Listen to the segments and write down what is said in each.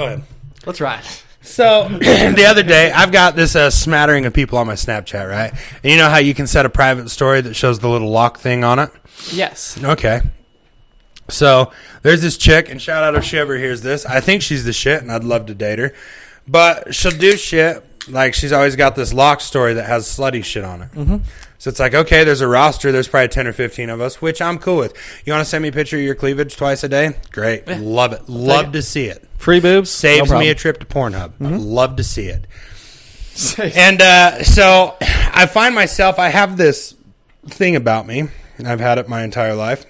Go ahead. Let's ride. So the other day, I've got this smattering of people on my Snapchat, right? And you know how you can set a private story that shows the little lock thing on it? Yes. Okay. So there's this chick, and shout out if she ever hears this. I think she's the shit, and I'd love to date her. But she'll do shit. Like, she's always got this lock story that has slutty shit on it. Mm-hmm. So it's like, okay, there's a roster. There's probably 10 or 15 of us, which I'm cool with. You want to send me a picture of your cleavage twice a day? Great. Yeah. Love it. Love to see it. Free boobs? Saves No me a trip to Pornhub. Mm-hmm. Love to see it. And so I find myself, I have this thing about me, and I've had it my entire life,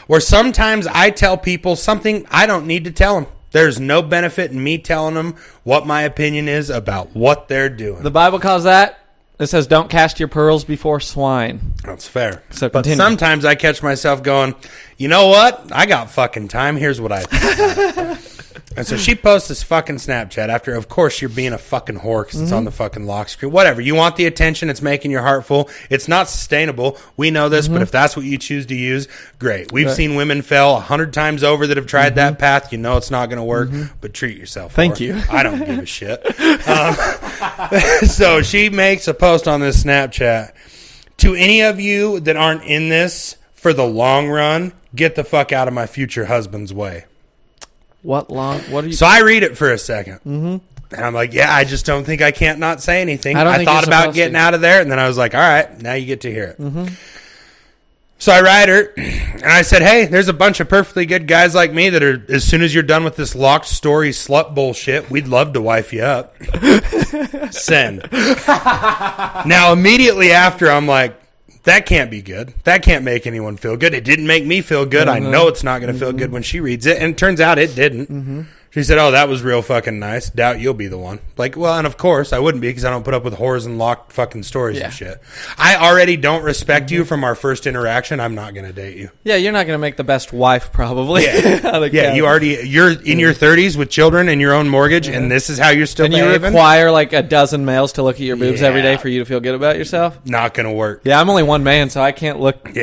where sometimes I tell people something I don't need to tell them. There's no benefit in me telling them what my opinion is about what they're doing. The Bible calls that. It says, don't cast your pearls before swine. That's fair. So but continue. sometimes I catch myself going, you know what? I got fucking time. Here's what I think. And so she posts this fucking Snapchat after, of course, you're being a fucking whore because it's on the fucking lock screen. Whatever. You want the attention. It's making your heart full. It's not sustainable. We know this, but if that's what you choose to use, great. We've seen women fail 100 times over that have tried that path. You know it's not going to work, but treat yourself. Thank you. I don't give a shit. So she makes a post on this Snapchat. To any of you that aren't in this for the long run, get the fuck out of my future husband's way. What are you... So I read it for a second. And I'm like, yeah, I just don't think I can't not say anything. I thought about getting out of there, and then I was like, all right, now you get to hear it. So I write her, and I said, hey, there's a bunch of perfectly good guys like me that are, as soon as you're done with this locked story slut bullshit, we'd love to wife you up. Send. Now, immediately after, I'm like, that can't be good. That can't make anyone feel good. It didn't make me feel good. I know it's not going to feel good when she reads it. And it turns out it didn't. She said, oh, that was real fucking nice. Doubt you'll be the one. Like, well, and of course I wouldn't be because I don't put up with whores and locked fucking stories and shit. I already don't respect you from our first interaction. I'm not going to date you. Yeah, you're not going to make the best wife, probably. Yeah, you're in your 30s with children and your own mortgage, and this is how you're still behaving? You require like a dozen males to look at your boobs every day for you to feel good about yourself? Not going to work. Yeah, I'm only one man, so I can't look,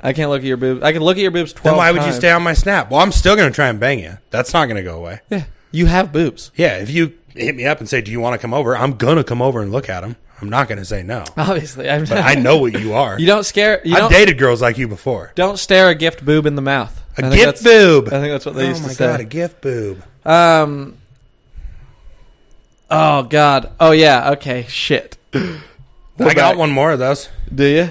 I can't look at your boobs. I can look at your boobs 12 times. Then why would you stay on my Snap? Well, I'm still going to try and bang you. That's not going to go away. Yeah, you have boobs. Yeah, if you hit me up and say, do you want to come over? I'm going to come over and look at them. I'm not going to say no. Obviously. But I know what you are. You don't scare... I've dated girls like you before. Don't stare a gift boob in the mouth. A gift boob. I think that's what they used to say. Oh, my God, a gift boob. Oh, God. Oh, yeah. Okay. Shit. I got one more of those. Do you?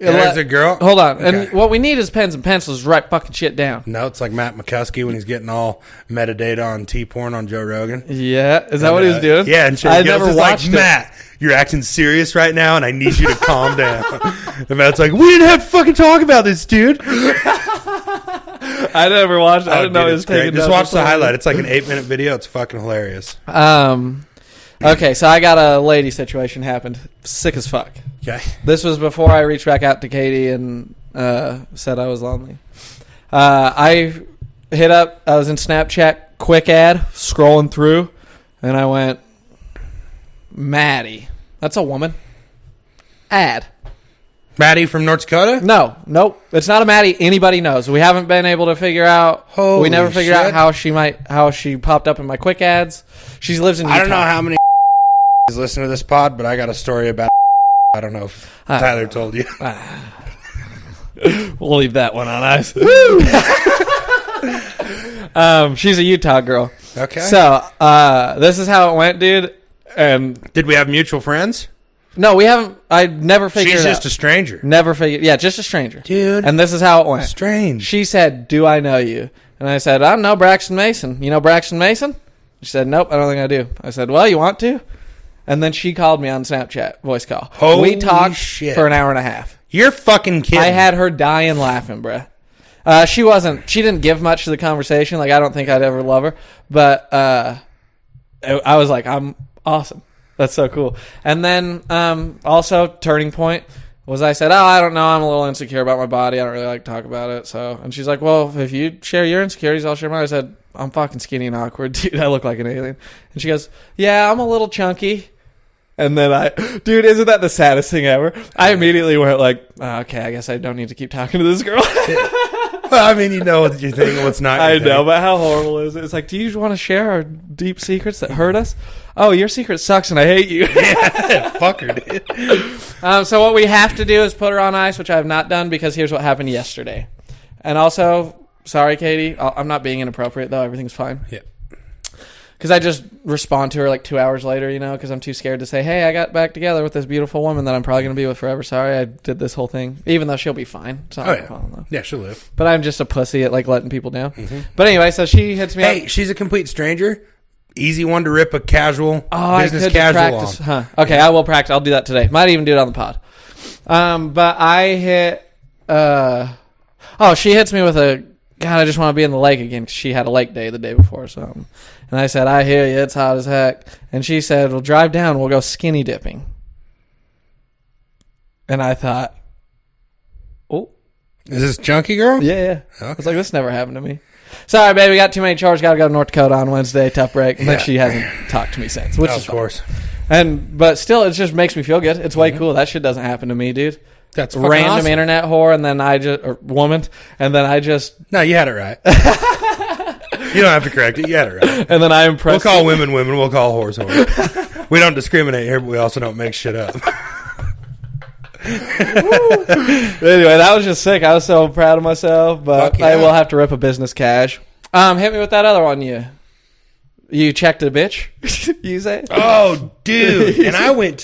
Yeah, there's a girl. Hold on. Okay. And what we need is pens and pencils to write fucking shit down. No, it's like Matt McCuskey when he's getting all metadata on T-porn on Joe Rogan. Yeah. Is that what he was doing? Yeah. And I never watched like, Matt, you're acting serious right now, and I need you to calm down. And Matt's like, we didn't have to fucking talk about this, dude. I never watched it. I didn't know it was taking. Just watch the highlight. It's like an 8-minute video. It's fucking hilarious. Okay, so I got a lady situation happened. Sick as fuck. Okay. This was before I reached back out to Katie and said I was lonely. I hit up, I was in Snapchat, quick ad, scrolling through, and I went, Maddie. That's a woman. Ad. Maddie from North Dakota? Nope. It's not a Maddie anybody knows. We haven't been able to figure out. We never figured out how she popped up in my quick ads. She lives in Utah. I don't know how many listen to this pod, but I got a story about I don't know if Tyler told you. We'll leave that one on ice. She's a Utah girl. Okay. So this is how it went, dude. And did we have mutual friends? No, we haven't. I never figured it out. She's just a stranger. Never figured. Yeah, just a stranger. Dude. And this is how it went. Strange. She said, do I know you? And I said, I know Braxton Mason. You know Braxton Mason? She said, nope, I don't think I do. I said, well, you want to? And then she called me on Snapchat, voice call. Holy we talked shit. for an hour and a half. You're fucking kidding. I had her dying laughing, bruh. She didn't give much to the conversation. Like, I don't think I'd ever love her. But I was like, I'm awesome. That's so cool. And then also, turning point was I said, I don't know. I'm a little insecure about my body. I don't really like to talk about it. And she's like, well, if you share your insecurities, I'll share mine. I said, I'm fucking skinny and awkward, dude. I look like an alien. And she goes, yeah, I'm a little chunky. And then dude, isn't that the saddest thing ever? I immediately went like, oh, okay, I guess I don't need to keep talking to this girl. Well, I mean, you know what you think and what's not. I know, but how horrible is it? It's like, do you want to share our deep secrets that hurt us? Oh, your secret sucks and I hate you. Yeah, fuck her, dude. So what we have to do is put her on ice, which I have not done because here's what happened yesterday. And also, sorry, Katie, I'm not being inappropriate though. Everything's fine. Yeah. Because I just respond to her like 2 hours later, you know, because I'm too scared to say, hey, I got back together with this beautiful woman that I'm probably going to be with forever. Sorry, I did this whole thing. Even though she'll be fine. It's not my problem, though. Yeah, she'll live. But I'm just a pussy at like letting people down. Mm-hmm. But anyway, so she hits me up. Hey, she's a complete stranger. Easy one to rip a casual business casual practice. On. Huh. Okay, I will practice. I'll do that today. Might even do it on the pod. But I hit... she hits me with a... God, I just want to be in the lake again because she had a lake day the day before. So, and I said, I hear you. It's hot as heck. And she said, well, drive down. We'll go skinny dipping. And I thought, oh. Is this Chunky Girl? Yeah. Okay. I was like, this never happened to me. Sorry, baby. Got too many chores. Got to go to North Dakota on Wednesday. Tough break. And then she hasn't talked to me since, which is fine. Of course. But still, it just makes me feel good. It's way cool. That shit doesn't happen to me, dude. That's random awesome. Internet whore, and then woman, and then I just... No, you had it right. You don't have to correct it. You had it right. And then I impressed... We'll call women. We'll call whores. We don't discriminate here, but we also don't make shit up. Anyway, that was just sick. I was so proud of myself, but I will have to rip a business cash. Hit me with that other one, You checked a bitch, you say? Oh, dude. And I went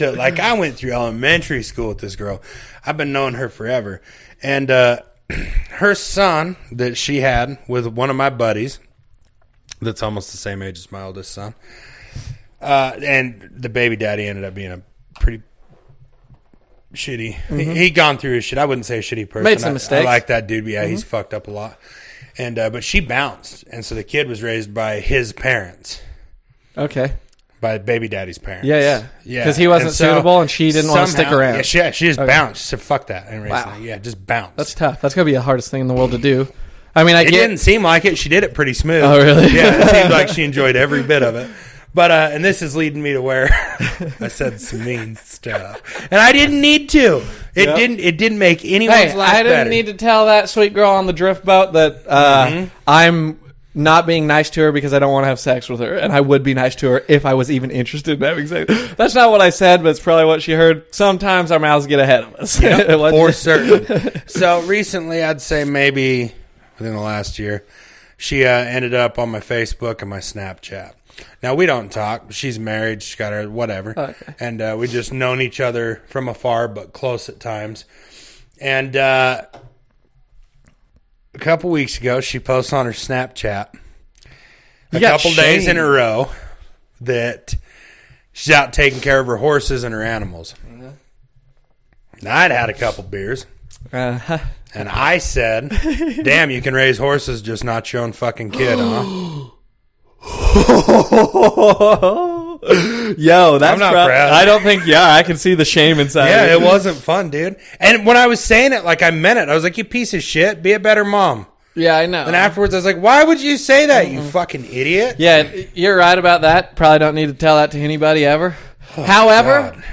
through elementary school with this girl. I've been knowing her forever. And her son that she had with one of my buddies, that's almost the same age as my oldest son, and the baby daddy ended up being a pretty shitty. Mm-hmm. He'd gone through his shit. I wouldn't say a shitty person. Made some mistakes. I like that dude, but yeah, he's fucked up a lot. And but she bounced, and so the kid was raised by his parents. Okay. By baby daddy's parents. Yeah. Because he wasn't suitable, and she didn't want to stick around. Yeah, she just bounced. She said, "Fuck that," and wow. Yeah, just bounced. That's tough. That's gonna be the hardest thing in the world to do. I mean, it didn't seem like it. She did it pretty smooth. Oh, really? Yeah, it seemed like she enjoyed every bit of it. But and this is leading me to where I said some mean stuff, and I didn't need to. It didn't make anyone's life better. I didn't need to tell that sweet girl on the drift boat that I'm not being nice to her because I don't want to have sex with her, and I would be nice to her if I was even interested in having sex. That's not what I said, but it's probably what she heard. Sometimes our mouths get ahead of us. Yep, for certain. So recently, I'd say maybe within the last year, she ended up on my Facebook and my Snapchat. Now, we don't talk. She's married. She's got her whatever. Okay. And we just known each other from afar, but close at times. And a couple weeks ago, she posts on her Snapchat a couple days in a row that she's out taking care of her horses and her animals. Mm-hmm. Now, I'd had a couple beers. Uh-huh. And I said, damn, you can raise horses, just not your own fucking kid, huh? Yo, that's I'm not proud. I don't think. Yeah, I can see the shame inside. Yeah, it wasn't fun, dude. And when I was saying it, like I meant it. I was like, "You piece of shit, be a better mom." Yeah, I know. And afterwards, I was like, "Why would you say that, you fucking idiot?" Yeah, you're right about that. Probably don't need to tell that to anybody ever. Oh, however, God.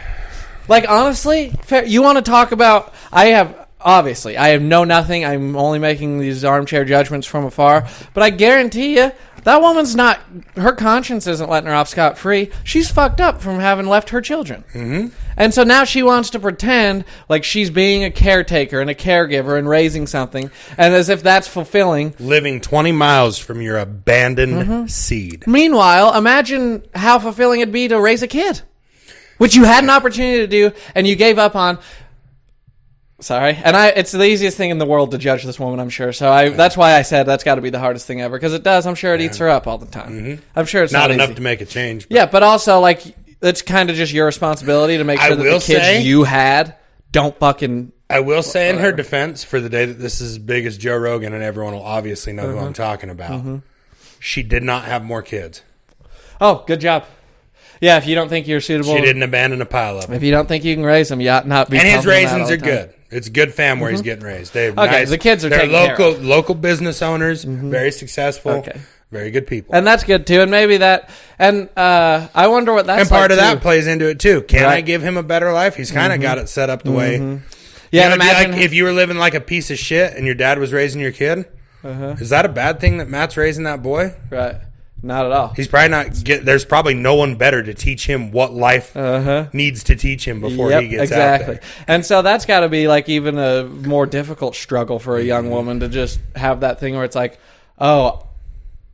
Like honestly, you want to talk about? I have know nothing. I'm only making these armchair judgments from afar. But I guarantee you, that woman's not, her conscience isn't letting her off scot-free. She's fucked up from having left her children. Mm-hmm. And so now she wants to pretend like she's being a caretaker and a caregiver and raising something, and as if that's fulfilling. Living 20 miles from your abandoned seed. Meanwhile, imagine how fulfilling it'd be to raise a kid, which you had an opportunity to do, and you gave up on. Sorry. And it's the easiest thing in the world to judge this woman, I'm sure. So that's why I said that's got to be the hardest thing ever. Because it does. I'm sure it eats her up all the time. Mm-hmm. I'm sure it's not enough easy to make a change. But. Yeah, but also, like, it's kind of just your responsibility to make sure that the kids you had don't fucking... I will say in her defense, for the day that this is as big as Joe Rogan, and everyone will obviously know who I'm talking about, she did not have more kids. Oh, good job. Yeah, if you don't think you're suitable... She didn't abandon a pile of them. If you don't think you can raise them, you ought not be... And his raisins are good. It's a good fam where he's getting raised. They're nice. The kids are taken care of. Local business owners, very successful, Very good people. And that's good too. And maybe that, and I wonder what that's and part like of that plays into it too. Can Right. I give him a better life? He's kind of got it set up the way. Yeah, and imagine if you were living like a piece of shit and your dad was raising your kid. Is that a bad thing that Matt's raising that boy? Right. Not at all. He's probably not. There's probably no one better to teach him what life needs to teach him before he gets out there. And so that's got to be like even a more difficult struggle for a young woman to just have that thing where it's like, oh,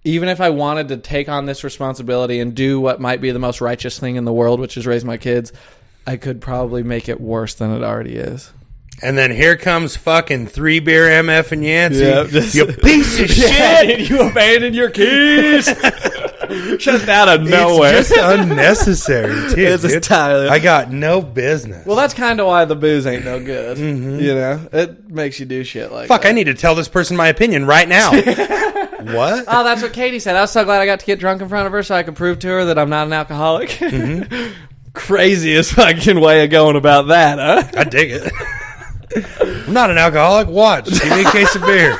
even if I wanted to take on this responsibility and do what might be the most righteous thing in the world, which is raise my kids, I could probably make it worse than it already is. And then here comes fucking 3 beer MF and Yancey. You piece of shit. You abandoned your kids. Just out of nowhere. It's just unnecessary, too. It's just tired. I got no business. Well, that's kind of why the booze ain't no good. You know? It makes you do shit like Fuck, that. I need to tell this person my opinion right now. What? Oh, that's what Katie said. I was so glad I got to get drunk in front of her so I could prove to her that I'm not an alcoholic. Craziest fucking way of going about that, huh? I dig it. I'm not an alcoholic. Watch. Give me a case of beer.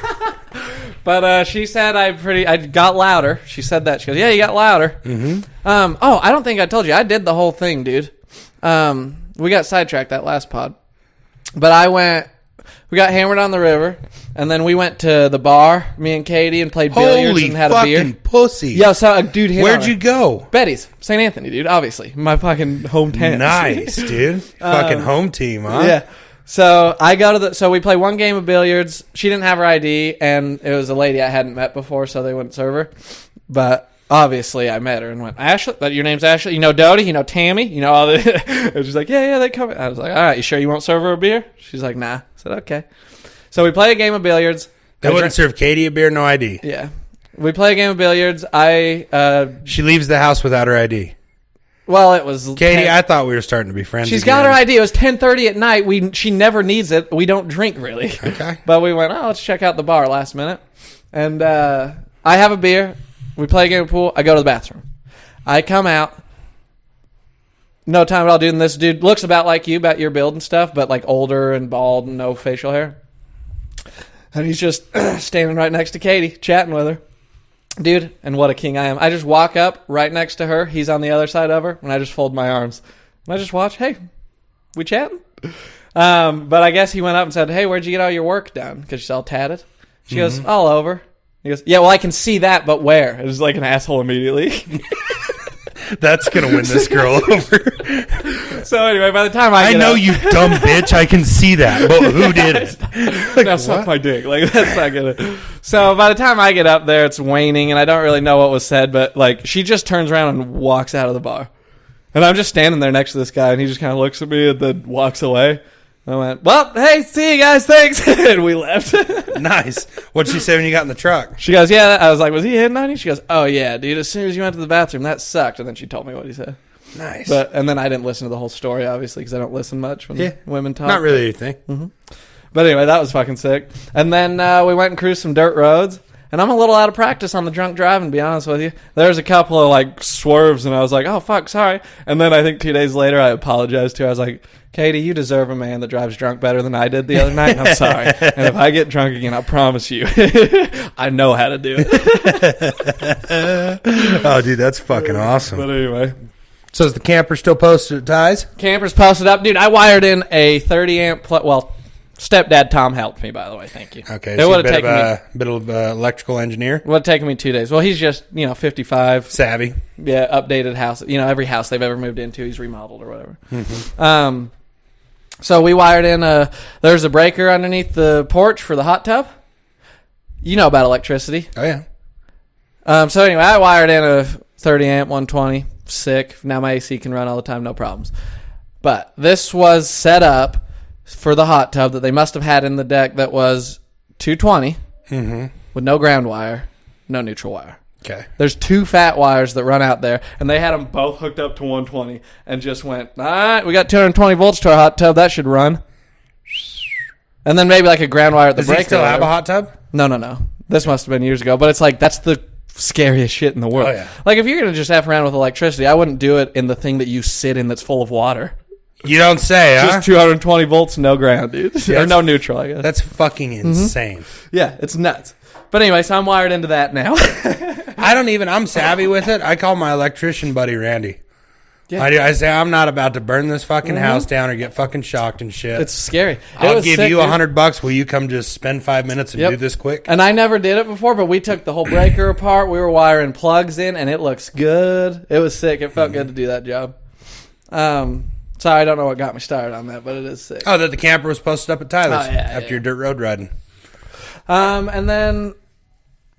But she said I got louder. She said that. She goes, yeah, you got louder. I don't think I told you. I did the whole thing, dude. We got sidetracked that last pod. But we got hammered on the river, and then we went to the bar, me and Katie, and played billiards and had a beer. Holy fucking pussy. Yeah, so a dude hit Where'd you go? Betty's. St. Anthony, dude, obviously. My fucking hometown. Nice, dude. Fucking home team, huh? Yeah. So I go to so we play one game of billiards. She didn't have her ID, and it was a lady I hadn't met before, so they wouldn't serve her. But obviously, I met her and went, Ashley, your name's Ashley? You know Dodie? You know Tammy? You know all this? And she's like, yeah, they come. I was like, all right, you sure you won't serve her a beer? She's like, nah. I said, okay. So we play a game of billiards. They wouldn't serve Katie a beer, no ID. Yeah. We play a game of billiards. She leaves the house without her ID. Well, it was Katie. I thought we were starting to be friends. She's got her ID. It was 10:30 at night. She never needs it. We don't drink really. Okay. But we went, let's check out the bar last minute. And I have a beer. We play a game of pool. I go to the bathroom. I come out. No time at all, dude. And this dude looks about like you, about your build and stuff, but like older and bald and no facial hair. And he's just standing right next to Katie, chatting with her. Dude, and what a king I am. I just walk up right next to her. He's on the other side of her, and I just fold my arms. And I just watch, hey, we chatting? But I guess he went up and said, hey, where'd you get all your work done? Because she's all tatted. She goes, all over. He goes, yeah, well, I can see that, but where? It was like an asshole immediately. That's going to win this girl over. So anyway, by the time I know you dumb bitch. I can see that. But who did it? Like, now suck my dick. Like, that's not gonna. So by the time I get up there, it's waning, and I don't really know what was said, but like, she just turns around and walks out of the bar. And I'm just standing there next to this guy, and he just kind of looks at me and then walks away. I went, well, hey, see you guys, thanks. And we left. Nice. What'd she say when you got in the truck? She goes, yeah. I was like, was he hitting on you? She goes, oh, yeah, dude, as soon as you went to the bathroom, that sucked. And then she told me what he said. Nice. And then I didn't listen to the whole story, obviously, because I don't listen much when women talk. Not really anything. But anyway, that was fucking sick. And then we went and cruised some dirt roads. And I'm a little out of practice on the drunk driving, to be honest with you. There's a couple of, like, swerves, and I was like, oh, fuck, sorry. And then I think 2 days later, I apologized to her. I was like, Katie, you deserve a man that drives drunk better than I did the other night, and I'm sorry. And if I get drunk again, I promise you, I know how to do it. Oh, dude, that's fucking awesome. But anyway. So is the camper still posted at Ties? Camper's posted up. Dude, I wired in a 30-amp, stepdad Tom helped me, by the way. Thank you. Okay, so a bit of electrical engineer. It would have taken me 2 days. Well, he's just, 55. Savvy. Yeah, updated house. Every house they've ever moved into, he's remodeled or whatever. So we wired in there's a breaker underneath the porch for the hot tub. You know about electricity. Oh, yeah. So anyway, I wired in a 30-amp, 120. Sick. Now my AC can run all the time, no problems. But this was set up for the hot tub that they must have had in the deck that was 220 with no ground wire, no neutral wire. Okay. There's 2 fat wires that run out there, and they had them both hooked up to 120 and just went, all right, we got 220 volts to our hot tub. That should run. And then maybe like a ground wire at the breaker. Does he still have a hot tub? No. This must have been years ago, but it's like that's the scariest shit in the world. Oh, yeah. Like if you're going to just F around with electricity, I wouldn't do it in the thing that you sit in that's full of water. You don't say, huh? Just 220 volts, no ground, dude. Or no neutral, I guess. That's fucking insane. Yeah, it's nuts. But anyway, so I'm wired into that now. I'm savvy with it. I call my electrician buddy Randy. Yeah. I say, I'm not about to burn this fucking house down or get fucking shocked and shit. It's scary. I'll give you $100. Will you come just spend 5 minutes and do this quick? And I never did it before, but we took the whole breaker apart. We were wiring plugs in, and it looks good. It was sick. It felt good to do that job. Sorry, I don't know what got me started on that, but it is sick. Oh, that the camper was posted up at Tyler's after your dirt road riding. And then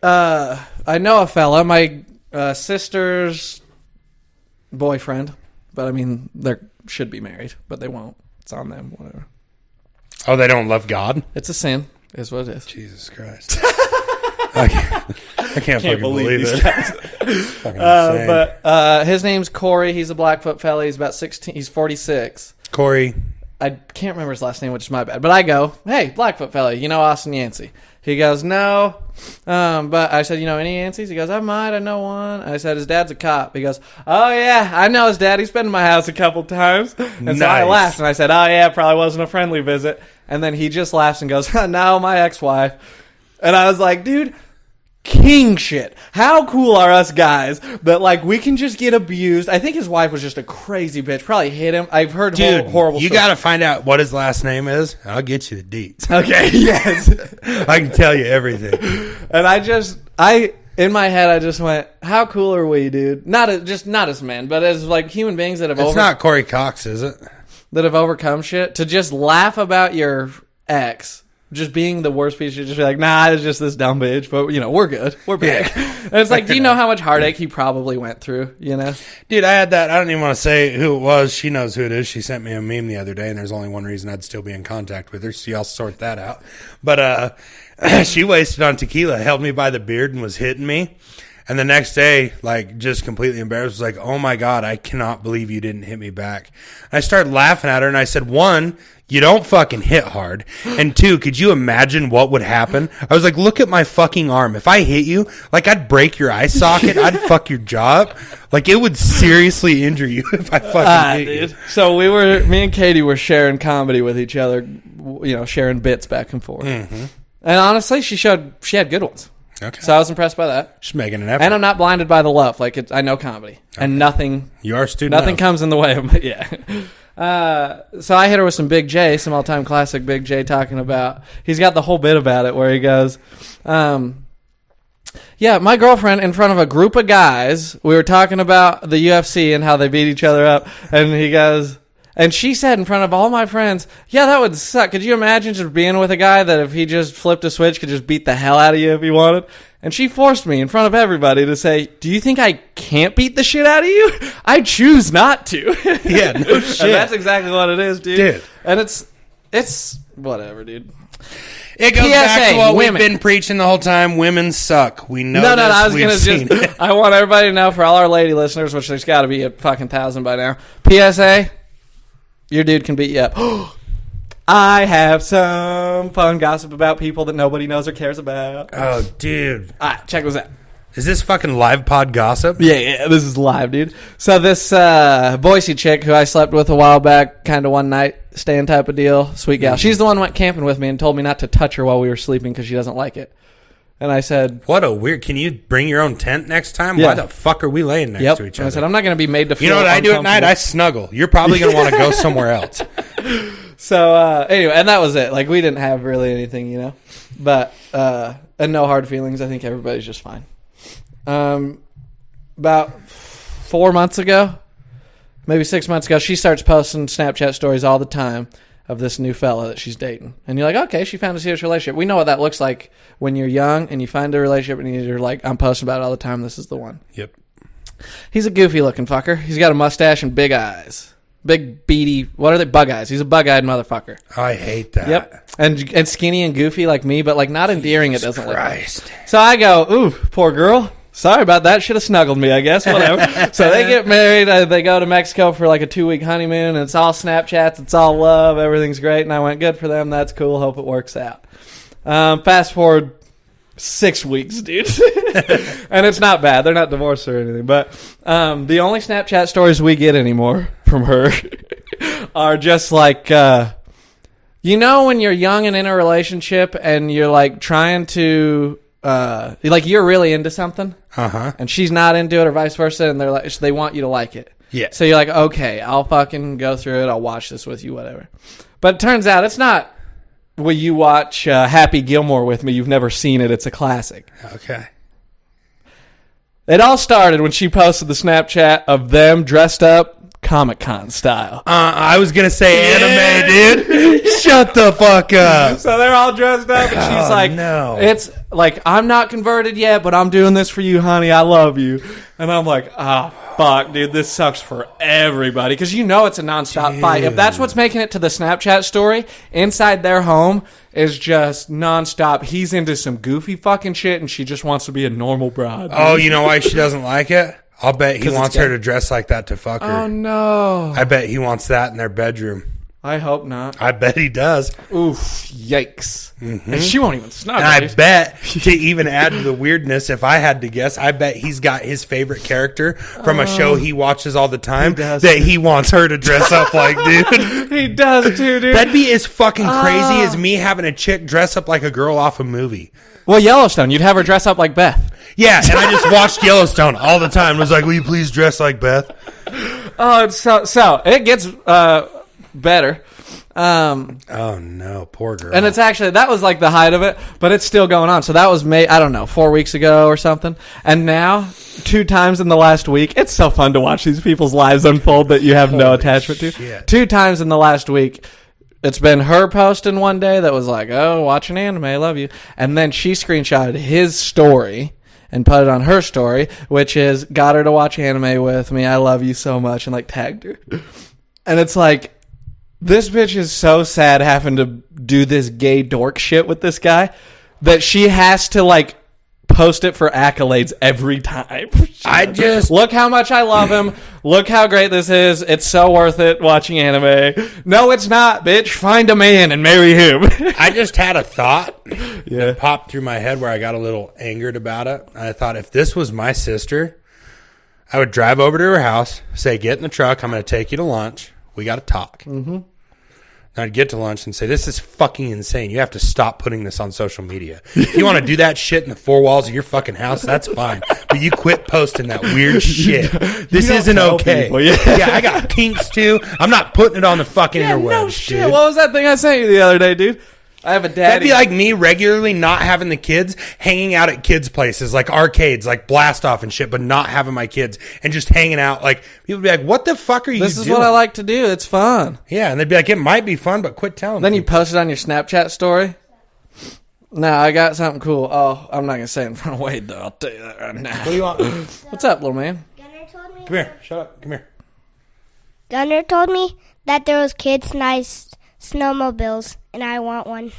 I know a fella, my sister's boyfriend. But, I mean, they should be married, but they won't. It's on them, whatever. Oh, they don't love God? It's a sin, is what it is. Jesus Christ. I can't fucking believe it. But his name's Corey. He's a Blackfoot fella. He's about 16. He's 46. Corey. I can't remember his last name, which is my bad. But I go, hey, Blackfoot fella, you know Austin Yancey? He goes, no. But I said, you know any Yanceys? He goes, I might. I know one. I said, his dad's a cop. He goes, oh, yeah, I know his dad. He's been to my house a couple times. And so I laughed, and I said, oh, yeah, probably wasn't a friendly visit. And then he just laughs and goes, no, my ex-wife. And I was like, dude, king shit. How cool are us guys that, like, we can just get abused? I think his wife was just a crazy bitch. Probably hit him. I've heard horrible you stories. Got to find out what his last name is. I'll get you the deets. Okay, yes. I can tell you everything. And in my head, I just went, how cool are we, dude? Not as men, but as, like, human beings that have It's not Corey Cox, is it? That have overcome shit. To just laugh about your ex just being the worst piece, you just be like, nah, it's just this dumb bitch, but, you know, we're good. We're back. Yeah. And it's like, do you know how much heartache he probably went through, you know? Dude, I had that. I don't even want to say who it was. She knows who it is. She sent me a meme the other day, and there's only one reason I'd still be in contact with her, so y'all sort that out. But she wasted on tequila, held me by the beard, and was hitting me. And the next day, like, just completely embarrassed, was like, oh, my God, I cannot believe you didn't hit me back. I started laughing at her, and I said, one, you don't fucking hit hard. And two, could you imagine what would happen? I was like, look at my fucking arm. If I hit you, like, I'd break your eye socket. I'd fuck your jaw up. Like, it would seriously injure you if I fucking hit you. So me and Katie were sharing comedy with each other, you know, sharing bits back and forth. Mm-hmm. And honestly, she had good ones. Okay. So I was impressed by that. Just making an effort. And I'm not blinded by the love. Like, I know comedy. Okay. And nothing. You are a student. Nothing comes in the way of it. Yeah. So I hit her with some Big J, some all-time classic Big J, talking about, he's got the whole bit about it where he goes, yeah, my girlfriend in front of a group of guys, we were talking about the UFC and how they beat each other up, and he goes, and she said in front of all my friends, yeah, that would suck. Could you imagine just being with a guy that if he just flipped a switch could just beat the hell out of you if he wanted? And she forced me in front of everybody to say, do you think I can't beat the shit out of you? I choose not to. Yeah, no shit. And that's exactly what it is, dude. And it's whatever, dude. It goes back to what we've been preaching the whole time. Women suck. We know this. I was going to just, I want everybody to know, for all our lady listeners, which there's got to be a fucking 1,000 by now. PSA, your dude can beat you up. I have some fun gossip about people that nobody knows or cares about. Oh, dude. All right, check this out. Is this fucking live pod gossip? Yeah, this is live, dude. So this Boise chick who I slept with a while back, kind of one night stand type of deal, sweet gal. She's the one who went camping with me and told me not to touch her while we were sleeping because she doesn't like it. And I said, what a weird, can you bring your own tent next time? Yeah. Why the fuck are we laying next to each other? I said, I'm not going to be made to feel You know what I do at night? I snuggle. You're probably going to want to go somewhere else. So, anyway, and that was it. Like, we didn't have really anything, you know? But, and no hard feelings. I think everybody's just fine. About 4 months ago, maybe 6 months ago, she starts posting Snapchat stories all the time of this new fella that she's dating. And you're like, okay, she found a serious relationship. We know what that looks like when you're young and you find a relationship and you're like, I'm posting about it all the time. This is the one. Yep. He's a goofy looking fucker. He's got a mustache and big eyes. Big, beady, what are they? Bug eyes. He's a bug-eyed motherfucker. I hate that. Yep. And skinny and goofy like me, but like not endearing. It doesn't look like. So I go, ooh, poor girl. Sorry about that. Should have snuggled me, I guess. Whatever. So they get married. They go to Mexico for like a 2-week honeymoon. And it's all Snapchats. It's all love. Everything's great. And I went, good for them. That's cool. Hope it works out. Fast forward 6 weeks, dude. And it's not bad. They're not divorced or anything. But the only Snapchat stories we get anymore from her are just like, you know when you're young and in a relationship and you're like trying to like you're really into something, and she's not into it, or vice versa, and they're like, they want you to like it. Yeah. So you're like, okay, I'll fucking go through it. I'll watch this with you, whatever. But it turns out it's not. Will you watch Happy Gilmore with me? You've never seen it. It's a classic. Okay. It all started when she posted the Snapchat of them dressed up Comic-Con style. I was going to say anime, dude. Shut the fuck up. So they're all dressed up, and she's like, no. It's like, I'm not converted yet, but I'm doing this for you, honey. I love you. And I'm like, fuck, dude, this sucks for everybody. Because you know it's a nonstop fight. If that's what's making it to the Snapchat story, inside their home is just nonstop. He's into some goofy fucking shit, and she just wants to be a normal bride. Oh, you know why she doesn't like it? I'll bet he wants her to dress like that to fuck her. Oh, no. I bet he wants that in their bedroom. I hope not. I bet he does. Oof, yikes. Mm-hmm. And she won't even snuggle. And I bet, to even add to the weirdness, if I had to guess, I bet he's got his favorite character from a show he watches all the time that he wants her to dress up like, dude. He does too, dude. That'd be as fucking crazy as me having a chick dress up like a girl off a movie. Well, Yellowstone, you'd have her dress up like Beth. Yeah, and I just watched Yellowstone all the time. I was like, will you please dress like Beth? Oh, so it gets better. Oh, no, poor girl. And it's actually, that was like the height of it, but it's still going on. So that was, I don't know, 4 weeks ago or something. And now, 2 times in the last week, it's so fun to watch these people's lives unfold that you have no attachment to. Shit. 2 times in the last week. It's been her posting one day that was like, oh, watching anime, I love you. And then she screenshotted his story and put it on her story, which is, got her to watch anime with me, I love you so much, and like tagged her. And it's like, this bitch is so sad having to do this gay dork shit with this guy that she has to like post it for accolades every time. I just look how much I love him. Look how great this is. It's so worth it watching anime. No, it's not, bitch. Find a man and marry him. I just had a thought that popped through my head where I got a little angered about it. I thought if this was my sister, I would drive over to her house, say, get in the truck. I'm going to take you to lunch. We got to talk. Mm-hmm. And I'd get to lunch and say, this is fucking insane. You have to stop putting this on social media. If you want to do that shit in the 4 walls of your fucking house, that's fine. But you quit posting that weird shit. This isn't okay. People, yeah, I got kinks too. I'm not putting it on the fucking interwebs, no shit. dude. What was that thing I sent you the other day, dude? I have a daddy. That'd be like me regularly not having the kids, hanging out at kids' places, like arcades, like Blast Off and shit, but not having my kids and just hanging out. Like, people be like, what the fuck are you doing? This is what I like to do. It's fun. Yeah, and they'd be like, it might be fun, but quit telling me. Then you post it on your Snapchat story. No, I got something cool. Oh, I'm not going to say it in front of Wade, though. I'll tell you that right now. What do you want? What's up, little man? Gunner told me. Come here. Shut up. Come here. Gunner told me that there was kids' nice snowmobiles, and I want one.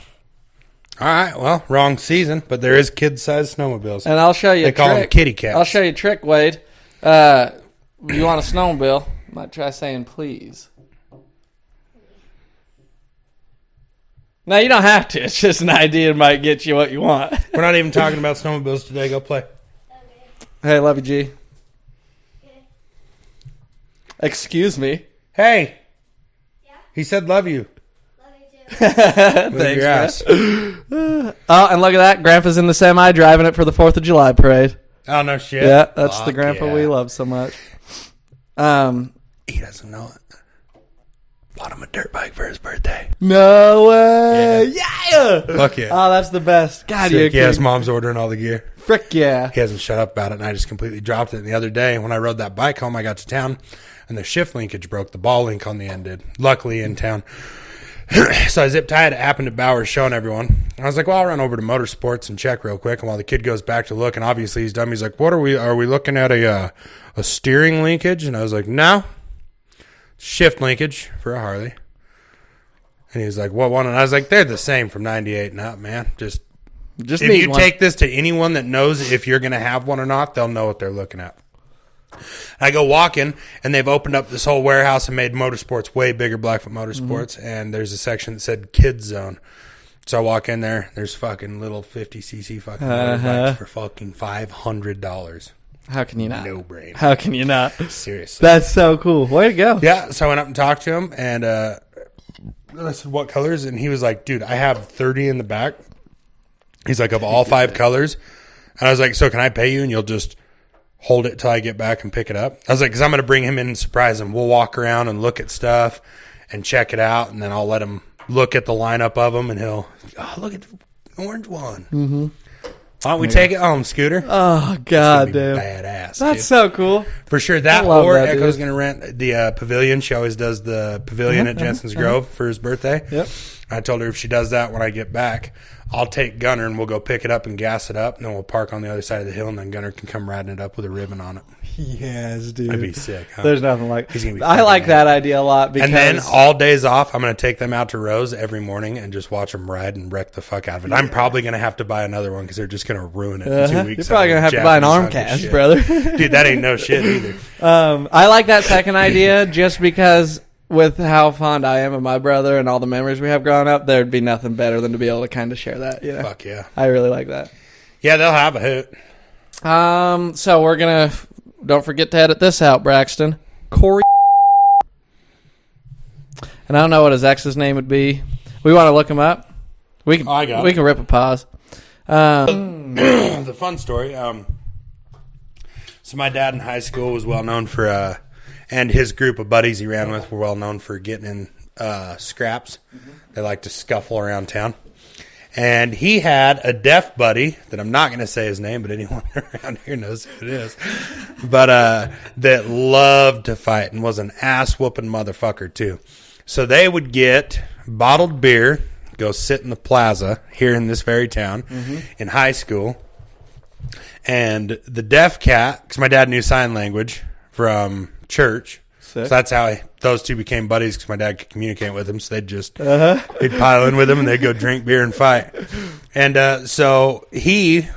All right, well, wrong season, but there is kid-sized snowmobiles. And I'll show you They call them kitty cats. I'll show you a trick, Wade. You want a snowmobile? Might try saying please. No, you don't have to. It's just an idea. It might get you what you want. We're not even talking about snowmobiles today. Go play. Hey, love you, G. Excuse me. Hey. Yeah? He said love you. Love you too. Thanks, your ass. Oh, and look at that. Grandpa's in the semi driving it for the 4th of July parade. Oh, no shit. Yeah, that's the Fuck grandpa yeah. we love so much. He doesn't know it. Bought him a dirt bike for his birthday. No way. Yeah. Fuck yeah. Oh, that's the best. God, you're Sick. Yeah, his kidding. mom's ordering all the gear. Frick yeah. He hasn't shut up about it, and I just completely dropped it. And the other day, when I rode that bike home, I got to town, and the shift linkage broke. The ball link on the end did. Luckily, in town. So I zip tied. It happened at Bowers, showing everyone. I was like, well, I'll run over to Motorsports and check real quick. And while the kid goes back to look, and obviously he's dumb, he's like, what are we looking at a steering linkage? And I was like, no. Shift linkage for a Harley. And he was like, what one? And I was like, they're the same from 98 and up, man. Just if need you one. take this to anyone that knows if you're going to have one or not, they'll know what they're looking at. I go walking, and they've opened up this whole warehouse and made Motorsports way bigger, Blackfoot Motorsports, and there's a section that said Kids Zone. So I walk in there, there's fucking little 50cc fucking motorbikes for fucking $500. How can you not? No brain. How can you not? Seriously. That's so cool. Way to go. Yeah, so I went up and talked to him, and I said, what colors? And he was like, dude, I have 30 in the back. He's like, of all 5 colors. And I was like, so can I pay you and you'll just hold it till I get back and pick it up? I was like, because I'm going to bring him in and surprise him. We'll walk around and look at stuff and check it out, and then I'll let him look at the lineup of them, and he'll, look at the orange one. Mm-hmm. Why don't we take it home, Scooter? Oh, God damn. Badass. That's dude. so cool. For sure. That or Echo's going to rent the pavilion. She always does the pavilion at Jensen's Grove for his birthday. Yep. I told her if she does that when I get back, I'll take Gunner and we'll go pick it up and gas it up, and then we'll park on the other side of the hill, and then Gunner can come riding it up with a ribbon on it. Yes, dude. That'd be sick. Huh? There's nothing like. He's gonna be I like that idea a lot because. And then all days off, I'm going to take them out to Rose every morning and just watch them ride and wreck the fuck out of it. I'm probably going to have to buy another one because they're just going to ruin it in 2 weeks. You're probably going to have to buy an arm cast, brother. Dude, that ain't no shit either. I like that second idea just because with how fond I am of my brother and all the memories we have growing up, there'd be nothing better than to be able to kind of share that. You know? Fuck yeah. I really like that. Yeah, they'll have a hoot. So we're going to, don't forget to edit this out, Braxton. Corey. And I don't know what his ex's name would be. We want to look him up. We can rip a pause. The fun story. So my dad in high school was well known for, and his group of buddies he ran with were well known for getting in scraps. Mm-hmm. They like to scuffle around town. And he had a deaf buddy that I'm not going to say his name, but anyone around here knows who it is. But that loved to fight and was an ass-whooping motherfucker, too. So they would get bottled beer, go sit in the plaza here in this very town in high school. And the deaf cat, because my dad knew sign language from church. Sick. So that's how those two became buddies, because my dad could communicate with him. So they'd just they'd pile in with him and they'd go drink beer and fight. And so he,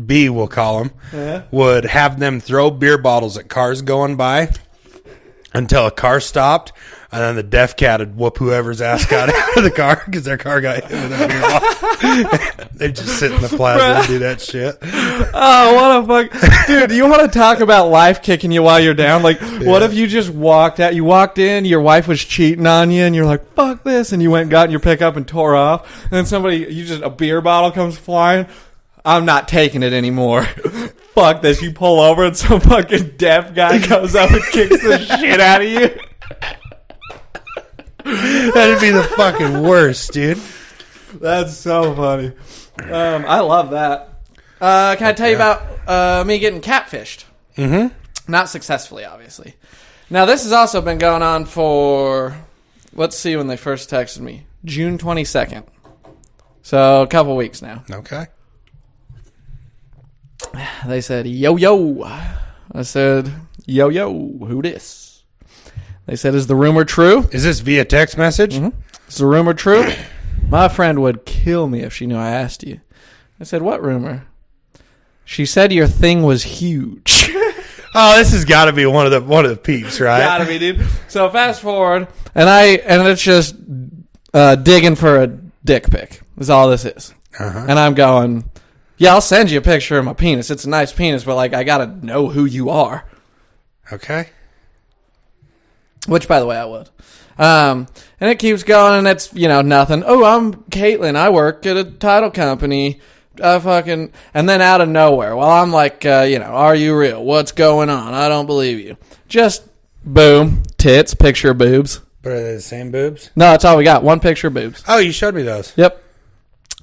B we'll call him, would have them throw beer bottles at cars going by until a car stopped. And then the deaf cat would whoop whoever's ass got out of the car because their car got hit with a beer bottle. They just sit in the plaza and do that shit. Oh, what a fuck. Dude, you want to talk about life kicking you while you're down? Like, what if you just walked out? You walked in, your wife was cheating on you, and you're like, fuck this. And you went and got in your pickup and tore off. And then a beer bottle comes flying. I'm not taking it anymore. Fuck this. You pull over and some fucking deaf guy comes up and kicks the shit out of you. That'd be the fucking worst, dude. That's so funny. I love that. Can I tell you about me getting catfished? Mm-hmm. Not successfully, obviously. Now, this has also been going on for, let's see when they first texted me, June 22nd. So, a couple weeks now. Okay. They said, yo, yo. I said, yo, yo, who this? They said, is the rumor true? Is this via text message? Mm-hmm. Is the rumor true? My friend would kill me if she knew I asked you. I said, what rumor? She said your thing was huge. Oh, this has got to be one of the peeps, right? Gotta be, dude. So fast forward, and it's just digging for a dick pic. Is all this is. Uh-huh. And I'm going, yeah, I'll send you a picture of my penis. It's a nice penis, but like I gotta know who you are. Okay. Which, by the way, I would. And it keeps going, and it's, nothing. Oh, I'm Caitlin. I work at a title company. And then out of nowhere, well, I'm like, are you real? What's going on? I don't believe you. Just, boom, tits, picture of boobs. But are they the same boobs? No, that's all we got. One picture of boobs. Oh, you showed me those. Yep.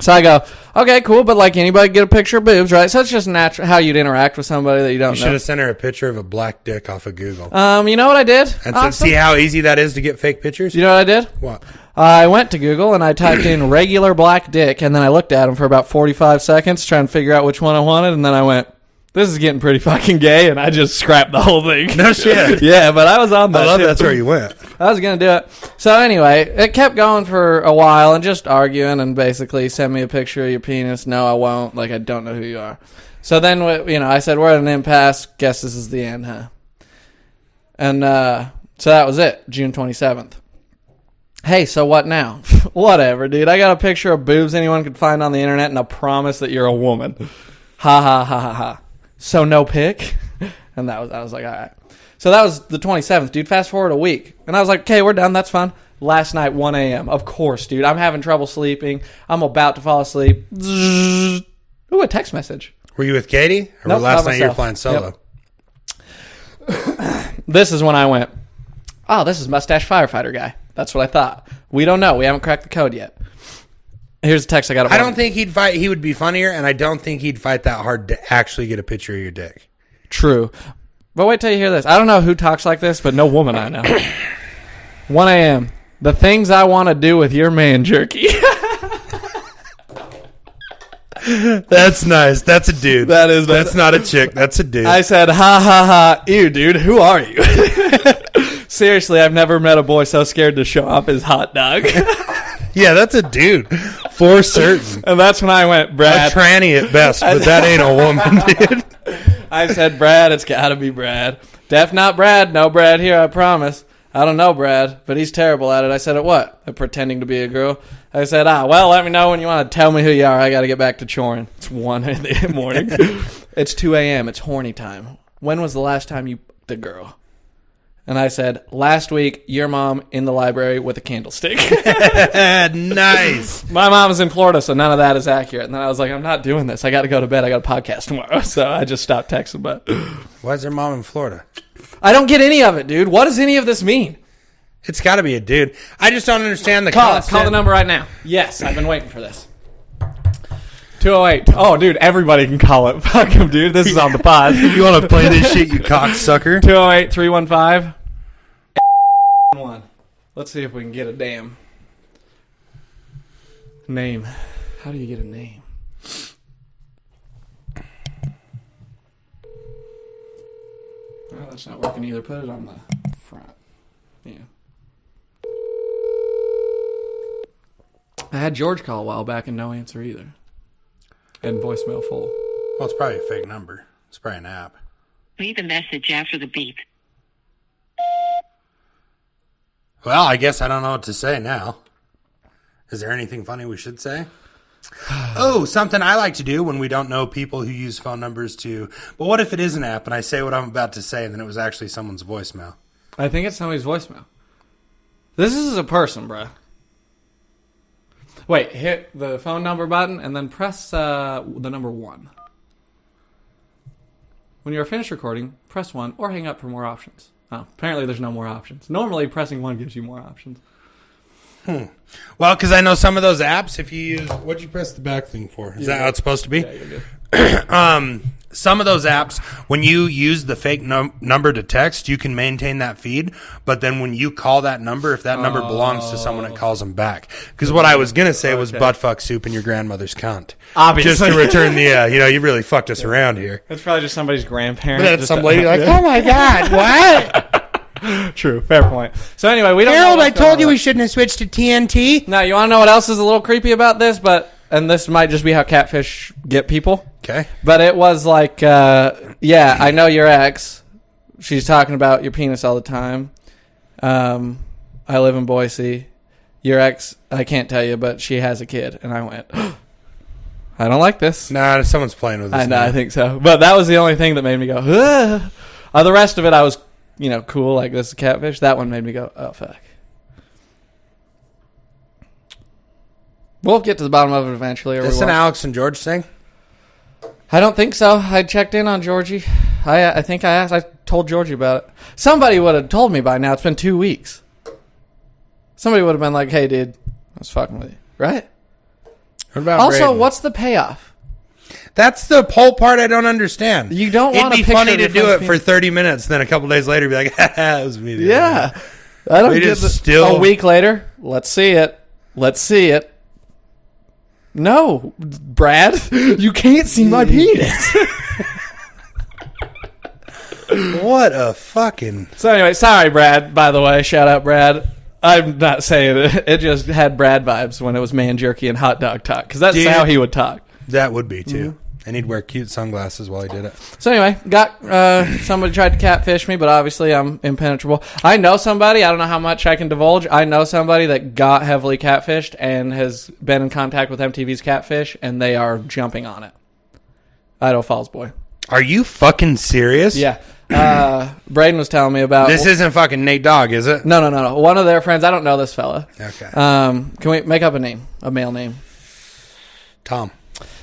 So I go, okay, cool, but like anybody get a picture of boobs, right? So it's just natural how you'd interact with somebody that you don't know. You should have sent her a picture of a black dick off of Google. You know what I did? And so see how easy that is to get fake pictures? You know what I did? What? I went to Google and I typed in regular black dick, and then I looked at them for about 45 seconds trying to figure out which one I wanted, and then I went, this is getting pretty fucking gay, and I just scrapped the whole thing. No shit. Yeah, but I was on that. I love that's where you went. I was going to do it. So anyway, it kept going for a while and just arguing and basically send me a picture of your penis. No, I won't. Like, I don't know who you are. So then, I said, we're at an impasse. Guess this is the end, huh? And so that was it, June 27th. Hey, so what now? Whatever, dude. I got a picture of boobs anyone could find on the internet and a promise that you're a woman. Ha, ha, ha, ha, ha. So no pic? And I was like, all right. So that was the 27th, dude. Fast forward a week. And I was like, okay, we're done. That's fine. Last night, 1 a.m. Of course, dude. I'm having trouble sleeping. I'm about to fall asleep. Ooh, a text message. Were you with Katie? Or Nope, last by night you were myself. flying solo? Yep. This is when I went, oh, this is Mustache Firefighter guy. That's what I thought. We don't know. We haven't cracked the code yet. Here's the text I got. I don't think he'd fight. He would be funnier, and I don't think he'd fight that hard to actually get a picture of your dick. True. But wait till you hear this. I don't know who talks like this, but no woman I know. 1 a.m. The things I want to do with your man jerky. That's nice. That's a dude. That is nice. That's not a chick. That's a dude. I said, ha, ha, ha. Ew, dude. Who are you? Seriously, I've never met a boy so scared to show off his hot dog. Yeah, that's a dude. For certain. And that's when I went, Brad. A tranny at best, but that ain't a woman, dude. I said, Brad, it's got to be Brad. Def not Brad. No Brad here, I promise. I don't know Brad, but he's terrible at it. I said, at what? At pretending to be a girl. I said, well, let me know when you want to tell me who you are. I got to get back to choring. It's 1 in the morning. It's 2 a.m. It's horny time. When was the last time you the girl? And I said, last week, your mom in the library with a candlestick. Nice. My mom is in Florida, so none of that is accurate. And then I was like, I'm not doing this. I got to go to bed. I got a podcast tomorrow. So I just stopped texting. But Why is their mom in Florida? I don't get any of it, dude. What does any of this mean? It's got to be a dude. I just don't understand the Call concept. the number right now. Yes, I've been waiting for this. 208. Oh, dude, everybody can call it. Fuck him, dude. This is on the pod. You want to play this shit, you cocksucker? 208-315. Let's see if we can get a damn name. How do you get a name? Oh, that's not working either. Put it on the front. Yeah. I had George call a while back and no answer either. And voicemail full. Well, it's probably a fake number. It's probably an app. Leave a message after the beep. Well, I guess I don't know what to say now. Is there anything funny we should say? Oh, something I like to do when we don't know people who use phone numbers to... But what if it is an app and I say what I'm about to say and then it was actually someone's voicemail? I think it's somebody's voicemail. This is a person, bruh. Wait, hit the phone number button and then press the number 1. When you're finished recording, press 1 or hang up for more options. Oh, apparently there's no more options. Normally, pressing 1 gives you more options. Well, because I know some of those apps, if you use... What'd you press the back thing for? Is that how it's supposed to be? Yeah, you're good. Some of those apps, when you use the fake number to text, you can maintain that feed. But then when you call that number, if that number belongs to someone, it calls them back. Because what I was going to say was buttfuck soup in your grandmother's cunt. Obviously. Just to return the, you really fucked us around here. It's probably just somebody's grandparent. But then some lady like, oh my God, what? True, fair point. So anyway, we don't Harold, know I told you we shouldn't have switched to TNT. Now, you want to know what else is a little creepy about this? And this might just be how catfish get people. Okay. But it was like, yeah, I know your ex. She's talking about your penis all the time. I live in Boise. Your ex, I can't tell you, but she has a kid. And I went, I don't like this. Nah, someone's playing with us. I know, I think so. But that was the only thing that made me go, the rest of it, I was, cool, like this is catfish. That one made me go, oh, fuck. We'll get to the bottom of it eventually. Is this an Alex and George thing? I don't think so. I checked in on Georgie. I think I asked. I told Georgie about it. Somebody would have told me by now. It's been 2 weeks. Somebody would have been like, hey, dude, I was fucking with you. Right? What about also, Braden? what's the payoff? That's the whole part I don't understand. You don't want It'd be funny to do it for 30 minutes, then a couple days later be like, that was me. Yeah. I don't get a week later, let's see it. Let's see it. No, Brad, you can't see my penis. What a fucking... So anyway, sorry, Brad, by the way. Shout out, Brad. I'm not saying it. It just had Brad vibes when it was man jerky and hot dog talk, because that's how he would talk. That would be, too. Mm-hmm. And he'd wear cute sunglasses while he did it. So anyway, somebody tried to catfish me, but obviously I'm impenetrable. I know somebody, I don't know how much I can divulge. I know somebody that got heavily catfished and has been in contact with MTV's Catfish, and they are jumping on it. Idaho Falls boy. Are you fucking serious? Yeah. Braden was telling me about. This isn't fucking Nate Dogg, is it? No. One of their friends. I don't know this fella. Okay. Can we make up a name, a male name? Tom.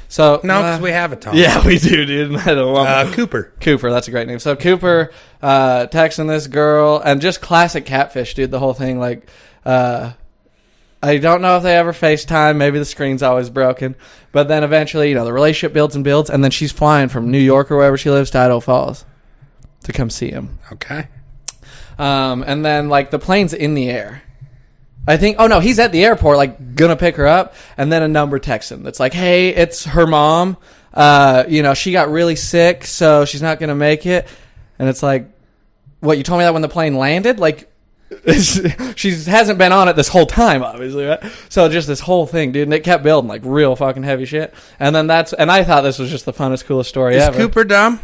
So no, because we have a Tom. Yeah, we do, dude. I don't want Cooper. Cooper, that's a great name. So Cooper texting this girl, and just classic catfish, dude. The whole thing, like, I don't know if they ever FaceTime. Maybe the screen's always broken. But then eventually, the relationship builds and builds, and then she's flying from New York or wherever she lives to Idaho Falls to come see him. Okay. And then, like, the plane's in the air. I think, oh no, he's at the airport, like, gonna pick her up, and then a number texts him that's like, hey, it's her mom. She got really sick, so she's not gonna make it. And it's like, what, you told me that when the plane landed? Like, she hasn't been on it this whole time, obviously, right? So just this whole thing, dude, and it kept building, like, real fucking heavy shit. And then and I thought this was just the funnest, coolest story ever. Is Cooper dumb?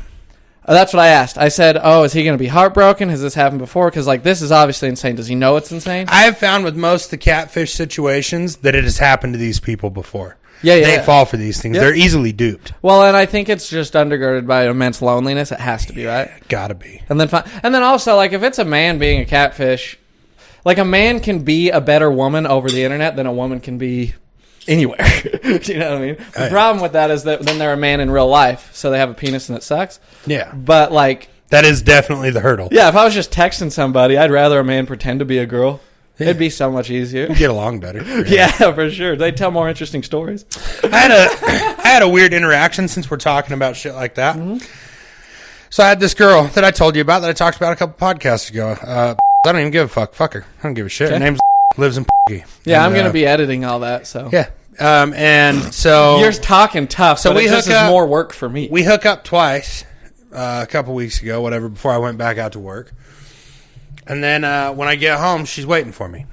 That's what I asked. I said, oh, is he going to be heartbroken? Has this happened before? Because, like, this is obviously insane. Does he know it's insane? I have found with most of the catfish situations that it has happened to these people before. Yeah. They fall for these things. Yep. They're easily duped. Well, and I think it's just undergirded by immense loneliness. It has to be, right? Gotta be. And then also, like, if it's a man being a catfish, like, a man can be a better woman over the internet than a woman can be anywhere. You know what I mean? The problem with that is that then they're a man in real life, so they have a penis and it sucks. Yeah. But, like, that is definitely the hurdle. Yeah, if I was just texting somebody, I'd rather a man pretend to be a girl. Yeah. It'd be so much easier. You'd get along better. Really. Yeah, for sure. They'd tell more interesting stories. I had a weird interaction since we're talking about shit like that. Mm-hmm. So I had this girl that I told you about that I talked about a couple podcasts ago. I don't even give a fuck. Fuck her. I don't give a shit. Okay. Her name's lives in Yeah, I'm going to be editing all that, so. Yeah. And so you're talking tough, so this is more work for me. We hook up twice a couple weeks ago, whatever, before I went back out to work. And then when I get home, she's waiting for me.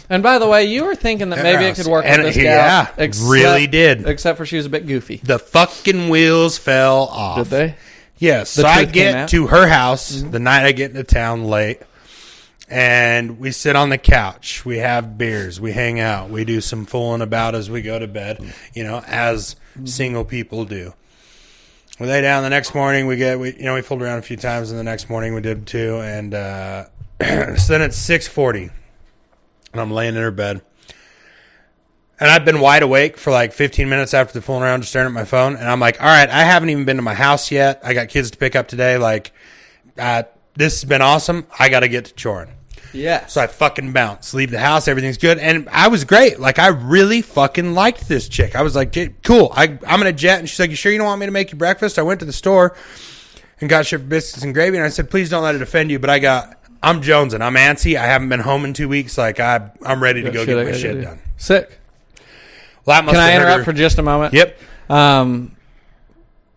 And by the way, you were thinking that maybe it could work with this gal. Yeah, really did. Except for she was a bit goofy. The fucking wheels fell off. Did they? Yes. So I get to her house the night I get into town late. And we sit on the couch. We have beers. We hang out. We do some fooling about as we go to bed, as single people do. We lay down the next morning. We fooled around a few times, and the next morning we did too. And so then it's 6:40, and I'm laying in her bed. And I've been wide awake for like 15 minutes after the fooling around, just staring at my phone. And I'm like, all right, I haven't even been to my house yet. I got kids to pick up today. Like, this has been awesome. I got to get to choring. Yeah. So I fucking bounce, leave the house, everything's good. And I was great. Like, I really fucking liked this chick. I was like, cool, I'm in a jet. And she's like, you sure you don't want me to make you breakfast? I went to the store and got shit for biscuits and gravy. And I said, please don't let it offend you, but I'm jonesing. I'm antsy. I haven't been home in 2 weeks. Like, I'm ready to go get my shit done. Sick. Well, Can I interrupt for just a moment? Yep.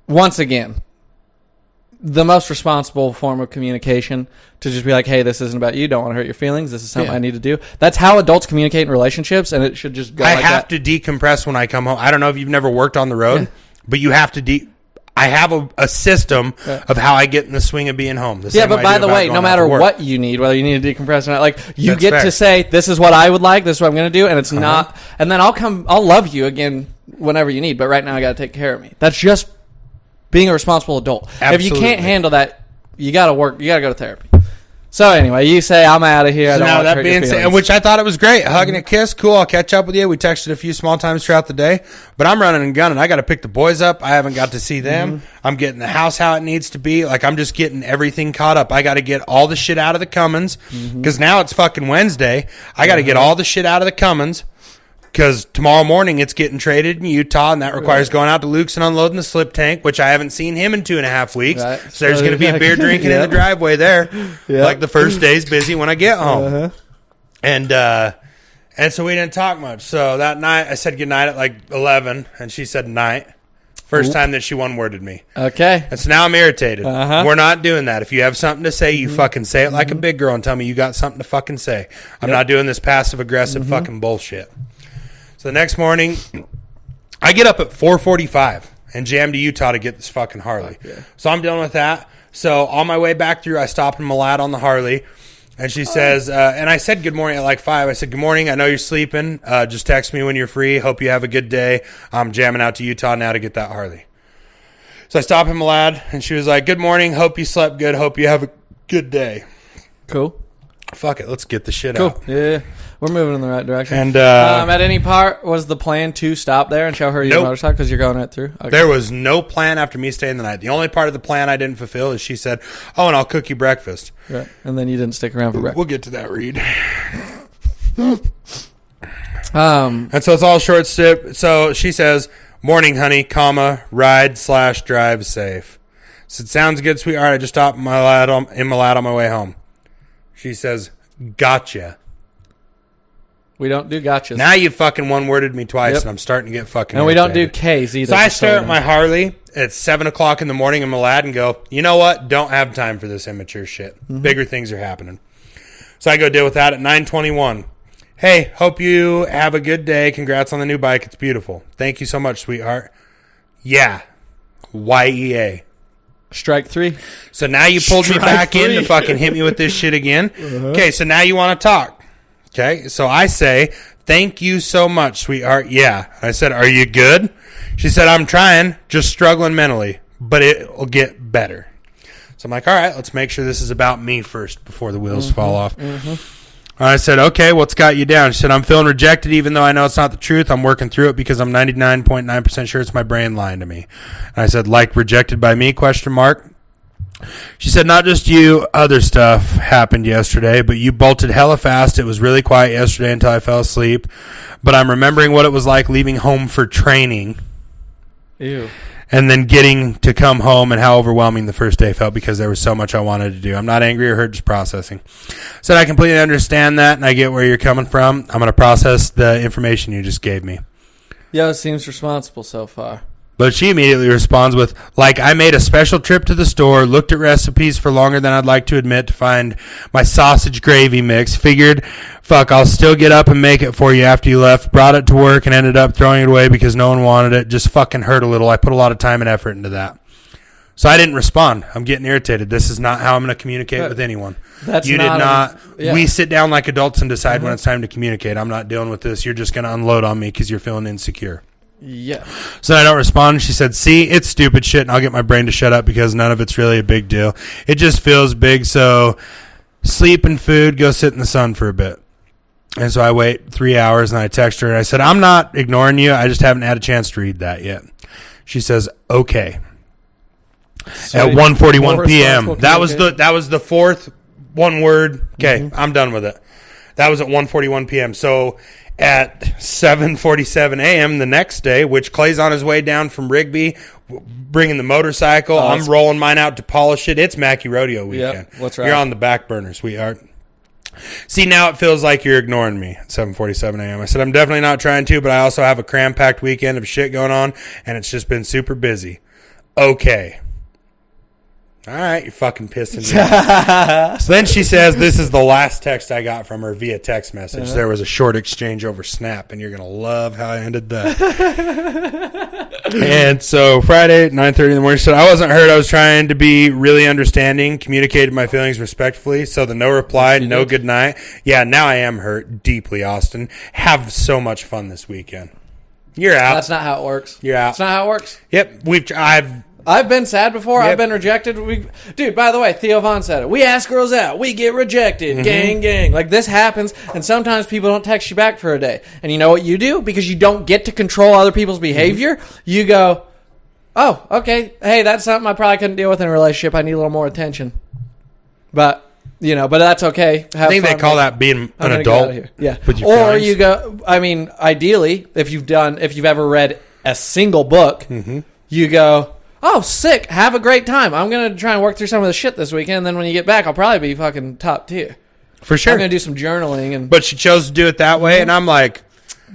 Once again, the most responsible form of communication to just be like, hey, this isn't about you. Don't want to hurt your feelings. This is something I need to do. That's how adults communicate in relationships, and it should just go like that. I have to decompress when I come home. I don't know if you've never worked on the road, but you have to I have a system of how I get in the swing of being home. Yeah, but by the way, no matter what you need, whether you need to decompress or not, like, you get to say, this is what I would like, this is what I'm going to do, and it's not, and then I'll love you again whenever you need, but right now I got to take care of me. That's just being a responsible adult. Absolutely. If you can't handle that, you got to go to therapy. So anyway, you say, I'm out of here. So now that being said, which I thought it was great. Hug and a kiss. Cool. I'll catch up with you. We texted a few small times throughout the day, but I'm running and gunning. I got to pick the boys up. I haven't got to see them. Mm-hmm. I'm getting the house how it needs to be. Like, I'm just getting everything caught up. I got to get all the shit out of the Cummins because now it's fucking Wednesday. I got to get all the shit out of the Cummins because tomorrow morning it's getting traded in Utah, and that requires going out to Luke's and unloading the slip tank, which I haven't seen him in 2.5 weeks. Right. So there's going to be a beer drinking in the driveway there. Like, the first day's busy when I get home. And so we didn't talk much. So that night I said goodnight at like 11, and she said night. First time that she one-worded me. Okay. And so now I'm irritated. We're not doing that. If you have something to say, you fucking say it like a big girl and tell me you got something to fucking say. I'm not doing this passive-aggressive fucking bullshit. So the next morning, I get up at 4:45 and jam to Utah to get this fucking Harley. So I'm dealing with that. So on my way back through, I stop in Malad on the Harley. And she says, and I said good morning at like 5. I said, good morning. I know you're sleeping. Just text me when you're free. Hope you have a good day. I'm jamming out to Utah now to get that Harley. So I stop him, lad, and she was like, good morning. Hope you slept good. Hope you have a good day. Cool. Fuck it. Let's get the shit out. Yeah. We're moving in the right direction. And at any part, was the plan to stop there and show her your motorcycle because you're going right through? Okay. There was no plan after me staying the night. The only part of the plan I didn't fulfill is she said, oh, and I'll cook you breakfast. Right. And then you didn't stick around for breakfast. We'll get to that, Reed. And so it's all short sip. So she says, morning, honey, ride/drive safe. So it sounds good, sweetheart. I just stopped in my lad on my way home. She says, gotcha. We don't do gotchas. Now you fucking one-worded me twice, and I'm starting to get fucking And irritated. we don't do K's either. So I stare at my Harley at 7 o'clock in the morning in my lad and go, you know what? Don't have time for this immature shit. Mm-hmm. Bigger things are happening. So I go deal with that at 9:21. Hey, hope you have a good day. Congrats on the new bike. It's beautiful. Thank you so much, sweetheart. Yeah. YEA. Strike 3. So now you pulled me back in to fucking hit me with this shit again. Okay, so now you want to talk. Okay, so I say, thank you so much, sweetheart. Yeah. I said, are you good? She said, I'm trying, just struggling mentally, but it will get better. So I'm like, all right, let's make sure this is about me first before the wheels fall off. I said, okay, what's got you down? She said, I'm feeling rejected even though I know it's not the truth. I'm working through it because I'm 99.9% sure it's my brain lying to me. And I said, like rejected by me, ? She said, not just you, other stuff happened yesterday, but you bolted hella fast. It was really quiet yesterday until I fell asleep. But I'm remembering what it was like leaving home for training. Ew. And then getting to come home and how overwhelming the first day felt because there was so much I wanted to do. I'm not angry or hurt, just processing. Said, I completely understand that, and I get where you're coming from. I'm going to process the information you just gave me. Yeah, it seems responsible so far. But she immediately responds with, like, I made a special trip to the store, looked at recipes for longer than I'd like to admit to find my sausage gravy mix, figured, fuck, I'll still get up and make it for you after you left, brought it to work and ended up throwing it away because no one wanted it. Just fucking hurt a little. I put a lot of time and effort into that. So I didn't respond. I'm getting irritated. This is not how I'm going to communicate with anyone. You did not. Yeah. We sit down like adults and decide when it's time to communicate. I'm not dealing with this. You're just going to unload on me because you're feeling insecure. Yeah. So I don't respond. She said, see, it's stupid shit, and I'll get my brain to shut up because none of it's really a big deal. It just feels big, so sleep and food, go sit in the sun for a bit. And so I wait 3 hours, and I text her, and I said, I'm not ignoring you. I just haven't had a chance to read that yet. She says, okay. So at 1:41 p.m. That was the fourth one word. Okay, I'm done with it. That was at 1:41 p.m. So at 7:47 a.m. the next day, which Clay's on his way down from Rigby, bringing the motorcycle. I'm rolling mine out to polish it. It's Mackey Rodeo weekend. Yep, that's right. You're on the back burner, sweetheart. See, now it feels like you're ignoring me at 7:47 a.m. I said, I'm definitely not trying to, but I also have a cram-packed weekend of shit going on, and it's just been super busy. Okay. All right, you're fucking pissing me off. So then she says, this is the last text I got from her via text message. There was a short exchange over Snap, and you're going to love how I ended that. And so Friday at 9:30 in the morning, she said, I wasn't hurt. I was trying to be really understanding, communicated my feelings respectfully. So the no reply, no good night. Yeah, now I am hurt deeply, Austin. Have so much fun this weekend. You're out. That's not how it works. You're out. That's not how it works. Yep, I've been sad before. Yep. I've been rejected. Dude, by the way, Theo Von said it. We ask girls out. We get rejected. Gang, gang. Like, this happens, and sometimes people don't text you back for a day. And you know what you do? Because you don't get to control other people's behavior, you go, oh, okay. Hey, that's something I probably couldn't deal with in a relationship. I need a little more attention. But that's okay. I think they call that being an adult. Yeah. With your feelings. You go, I mean, ideally, if you've ever read a single book, you go, oh, sick. Have a great time. I'm going to try and work through some of the shit this weekend. And then when you get back, I'll probably be fucking top tier. For sure. I'm going to do some journaling. But she chose to do it that way. And I'm like,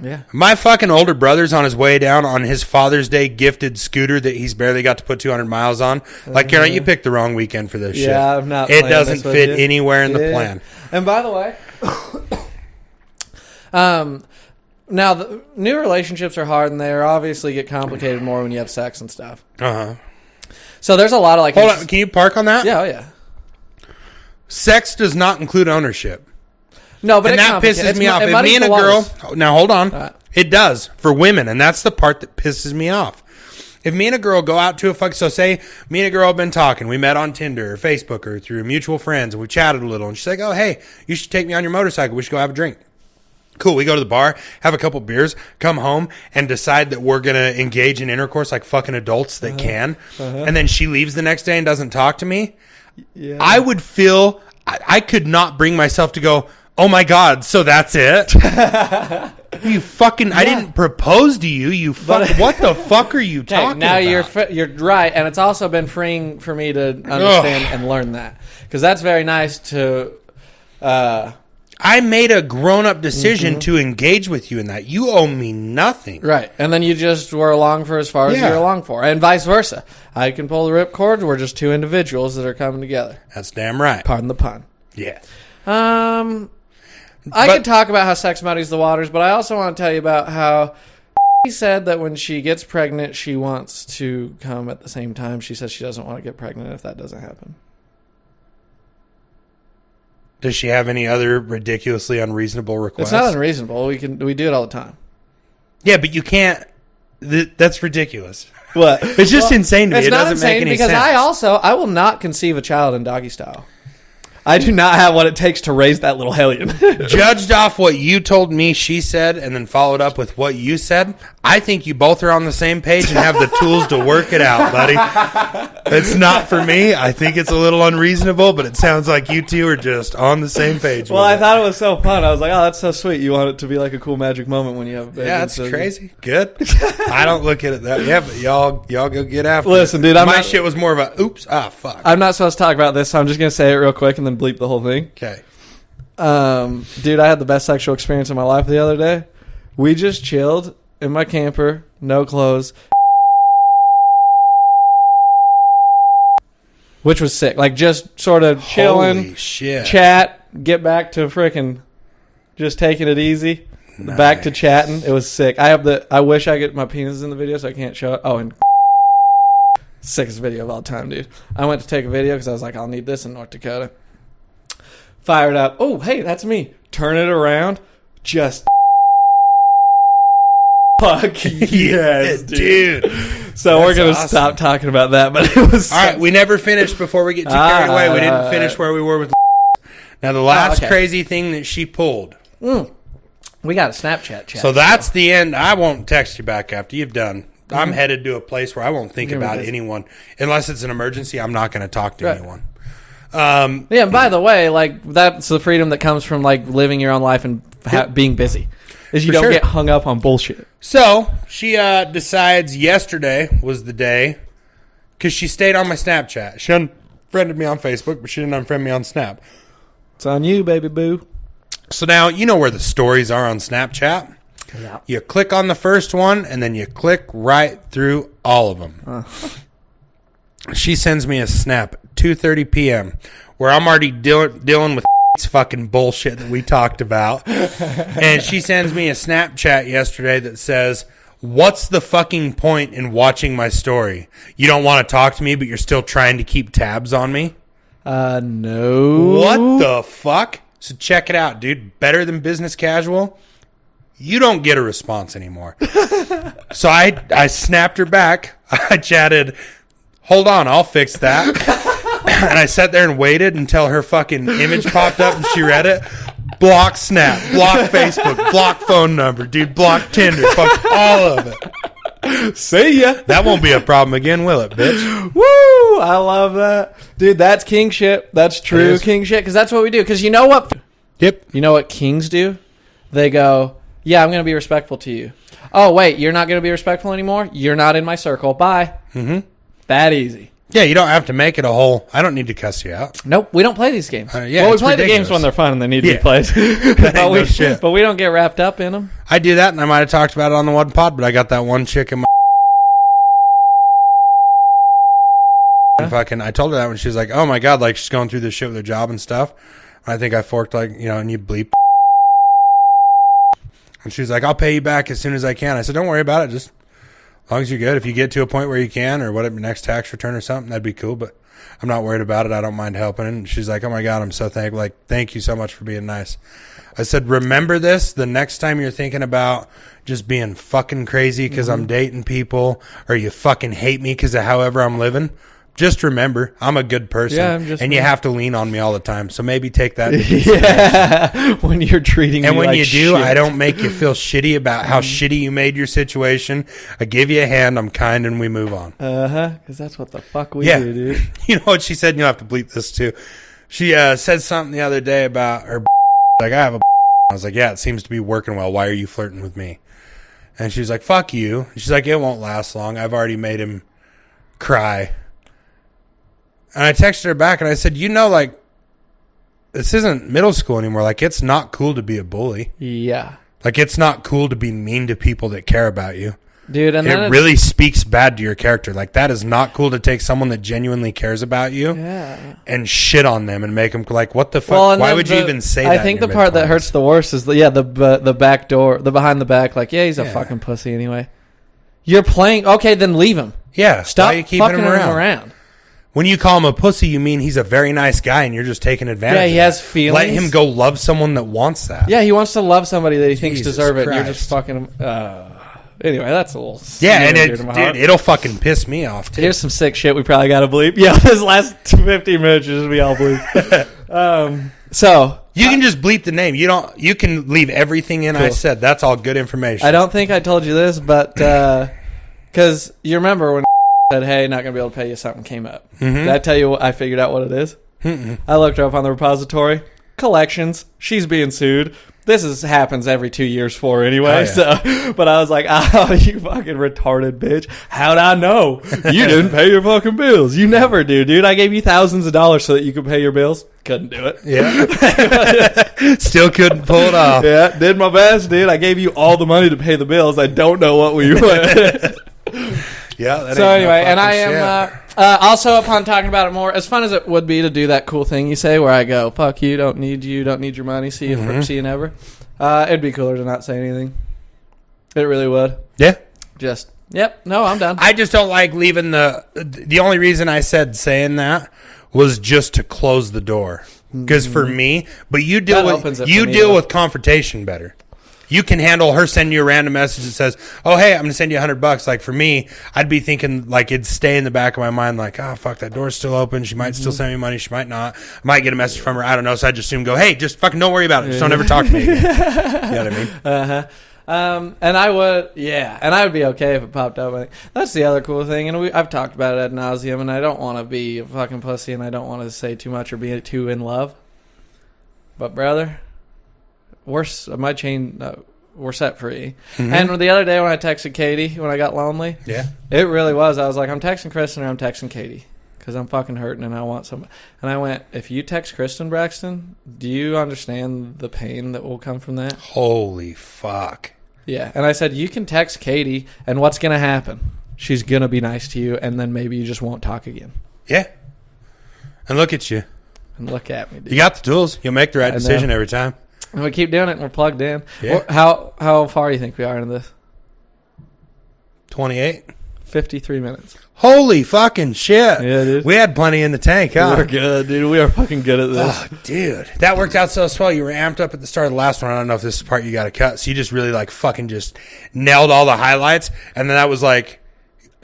yeah. My fucking older brother's on his way down on his Father's Day gifted scooter that he's barely got to put 200 miles on. Like, Karen, you picked the wrong weekend for this shit. Yeah, I'm not. It doesn't fit anywhere in the plan. And by the way, now, the new relationships are hard, and they obviously get complicated more when you have sex and stuff. So there's a lot of Hold on, can you park on that? Yeah, oh yeah. Sex does not include ownership. No, but and that pisses me off. If me and a girl, now hold on, it does for women, and that's the part that pisses me off. If me and a girl go out to so say me and a girl have been talking, we met on Tinder or Facebook or through mutual friends, and we chatted a little, and she's like, oh, hey, you should take me on your motorcycle. We should go have a drink. Cool. We go to the bar, have a couple beers, come home, and decide that we're going to engage in intercourse like fucking adults that can. And then she leaves the next day and doesn't talk to me. Yeah. I would feel, I could not bring myself to go, oh my God, so that's it? You fucking, I didn't propose to you. You fuck, what the fuck are you talking now about? You're right. And it's also been freeing for me to understand and learn that. Because that's very nice to... I made a grown-up decision to engage with you in that. You owe me nothing. Right. And then you just were along for as far as you're along for. And vice versa. I can pull the ripcord. We're just two individuals that are coming together. That's damn right. Pardon the pun. Yeah. I could talk about how sex muddies the waters, but I also want to tell you about how she said that when she gets pregnant, she wants to come at the same time. She says she doesn't want to get pregnant if that doesn't happen. Does she have any other ridiculously unreasonable requests? It's not unreasonable. We do it all the time. Yeah, but you can't. That's ridiculous. What? It's just insane to me. It's it not doesn't make any because sense. I will not conceive a child in doggy style. I do not have what it takes to raise that little hellion. Judged off what you told me she said and then followed up with what you said, I think you both are on the same page and have the tools to work it out, buddy. It's not for me. I think it's a little unreasonable, but it sounds like you two are just on the same page. Well, I thought it was so fun. I was like, oh, that's so sweet. You want it to be like a cool magic moment when you have a baby. Yeah, that's crazy. Good. I don't look at it that way. Yeah, but y'all go get after Listen, it. dude, My shit was more of a, oops, fuck. I'm not supposed to talk about this, so I'm just going to say it real quick and then bleep the whole thing. Okay. Dude, I had the best sexual experience of my life the other day. We just chilled in my camper, no clothes, which was sick. Like, just sort of chilling, Holy shit. chat, get back to frickin' just taking it easy, back to chatting. It was sick. I wish I get my penis in the video, so I can't show it. Oh, and sickest video of all time, dude. I went to take a video because I was like, I'll need this in North Dakota. Fired up. Oh, hey, that's me. Turn it around. Just fuck yes, dude. So we're going to stop talking about that, but it was... All right, we never finished before we get too carried away. We didn't finish where we were with... Now, the last crazy thing that she pulled... We got a Snapchat chat. So that's the end. I won't text you back after you've done. I'm headed to a place where I won't think about anyone. Unless it's an emergency, I'm not going to talk to anyone. Yeah, by the way, like, that's the freedom that comes from, like, living your own life and being busy. Is you don't get hung up on bullshit. So she decides yesterday was the day because she stayed on my Snapchat. She unfriended me on Facebook, but she didn't unfriend me on Snap. It's on you, baby boo. So now you know where the stories are on Snapchat. Yeah. You click on the first one, and then you click right through all of them. She sends me a snap at 2:30 p.m. where I'm already dealing with fucking bullshit that we talked about. And she sends me a Snapchat yesterday that says, what's the fucking point in watching my story? You don't want to talk to me, but you're still trying to keep tabs on me? No. What the fuck? So check it out, dude. Better than business casual? You don't get a response anymore. So I snapped her back. I chatted, hold on, I'll fix that. And I sat there and waited until her fucking image popped up and she read it. Block Snap, block Facebook, block phone number, dude, block Tinder, fuck all of it. See ya. That won't be a problem again, will it, bitch? Woo! I love that. Dude, that's king shit. That's true king shit, because that's what we do. Because you know what? Yep. You know what kings do? They go, yeah, I'm going to be respectful to you. Oh, wait, you're not going to be respectful anymore? You're not in my circle. Bye. Mm-hmm. That easy. Yeah, you don't have to make it a whole, I don't need to cuss you out. Nope, we don't play these games. Yeah, well, we play the games when they're fun and they need to be played. But we don't get wrapped up in them. I do that, and I might have talked about it on the one pod, but I got that one chick in my... Fucking, I told her that when she was like, oh my God, like she's going through this shit with her job and stuff. And I think I forked, like, you know, and you bleep. And she's like, I'll pay you back as soon as I can. I said, don't worry about it. Just as long as you're good. If you get to a point where you can or whatever, next tax return or something, that'd be cool. But I'm not worried about it. I don't mind helping. And she's like, oh my God, I'm so thankful. Like, thank you so much for being nice. I said, remember this the next time you're thinking about just being fucking crazy because I'm dating people, or you fucking hate me because of however I'm living. Just remember, I'm a good person, and you have to lean on me all the time. So maybe take that into consideration. When you're treating me and when like you do, shit. I don't make you feel shitty about how shitty you made your situation. I give you a hand, I'm kind, and we move on. Because that's what the fuck we do, dude. You know what she said? And you'll have to bleep this too. She said something the other day about her like, I have a I was like, yeah, it seems to be working well. Why are you flirting with me? And she's like, fuck you. She's like, it won't last long. I've already made him cry. And I texted her back and I said, you know, like, this isn't middle school anymore. Like, it's not cool to be a bully. Yeah. Like, it's not cool to be mean to people that care about you. Dude, and it really speaks bad to your character. Like, that is not cool to take someone that genuinely cares about you and shit on them and make them like, what the fuck? Well, why would you even say that? I think the part that hurts the worst is the back door, the behind the back. Like, he's a fucking pussy anyway. You're playing. Okay, then leave him. Yeah. Stop why are you keeping fucking him around? When you call him a pussy, you mean he's a very nice guy and you're just taking advantage of he has feelings. Let him go love someone that wants that. Yeah, he wants to love somebody that he thinks deserve it. Christ. And you're just fucking... anyway, that's a little... Yeah, and it'll fucking piss me off, too. Here's some sick shit we probably got to bleep. Yeah, this last 15 minutes is just be all bleep. So... You can just bleep the name. You can leave everything in I said. That's all good information. I don't think I told you this, but... Because you remember when... said, hey, not going to be able to pay you, something came up. Did I tell you I figured out what it is? I looked her up on the repository. Collections. She's being sued. This happens every 2 years for her anyway. So, but I was like, oh, you fucking retarded bitch. How'd I know? You didn't pay your fucking bills. You never do, dude. I gave you thousands of dollars so that you could pay your bills. Couldn't do it. Yeah. Still couldn't pull it off. Yeah, did my best, dude. I gave you all the money to pay the bills. I don't know what we went. Yeah. So anyway, and I am also, upon talking about it more, as fun as it would be to do that cool thing you say where I go, fuck you, don't need your money, see you never. It'd be cooler to not say anything. It really would. Yeah. Just, no, I'm done. I just don't like leaving the only reason I said saying that was just to close the door. Because for me, but you deal with confrontation better. You can handle her sending you a random message that says, oh, hey, I'm going to send you $100. Like, for me, I'd be thinking, like, it'd stay in the back of my mind, like, oh, fuck, that door's still open. She might still send me money. She might not. I might get a message from her. I don't know. So I just assume, hey, just fucking don't worry about it. Just don't ever talk to me again. You know what I mean? Uh-huh. And I would be okay if it popped up. That's the other cool thing. And I've talked about it ad nauseum, and I don't want to be a fucking pussy, and I don't want to say too much or be too in love. But, brother... we're set free. And the other day when I texted Katie, when I got lonely, it really was. I was like, I'm texting Kristen or I'm texting Katie because I'm fucking hurting and I want somebody. And I went, if you text Kristen, Braxton, do you understand the pain that will come from that? Holy fuck. Yeah. And I said, you can text Katie and what's going to happen? She's going to be nice to you and then maybe you just won't talk again. Yeah. And look at you. And look at me, dude. You got the tools. You'll make the right decision every time. And we keep doing it and we're plugged in. Yeah. How far do you think we are into this? 28. 53 minutes. Holy fucking shit. Yeah, dude. We had plenty in the tank, huh? We're good, dude. We are fucking good at this. Oh, dude. That worked out so swell. You were amped up at the start of the last one. I don't know if this is the part you got to cut. So you just really like fucking just nailed all the highlights. And then that was like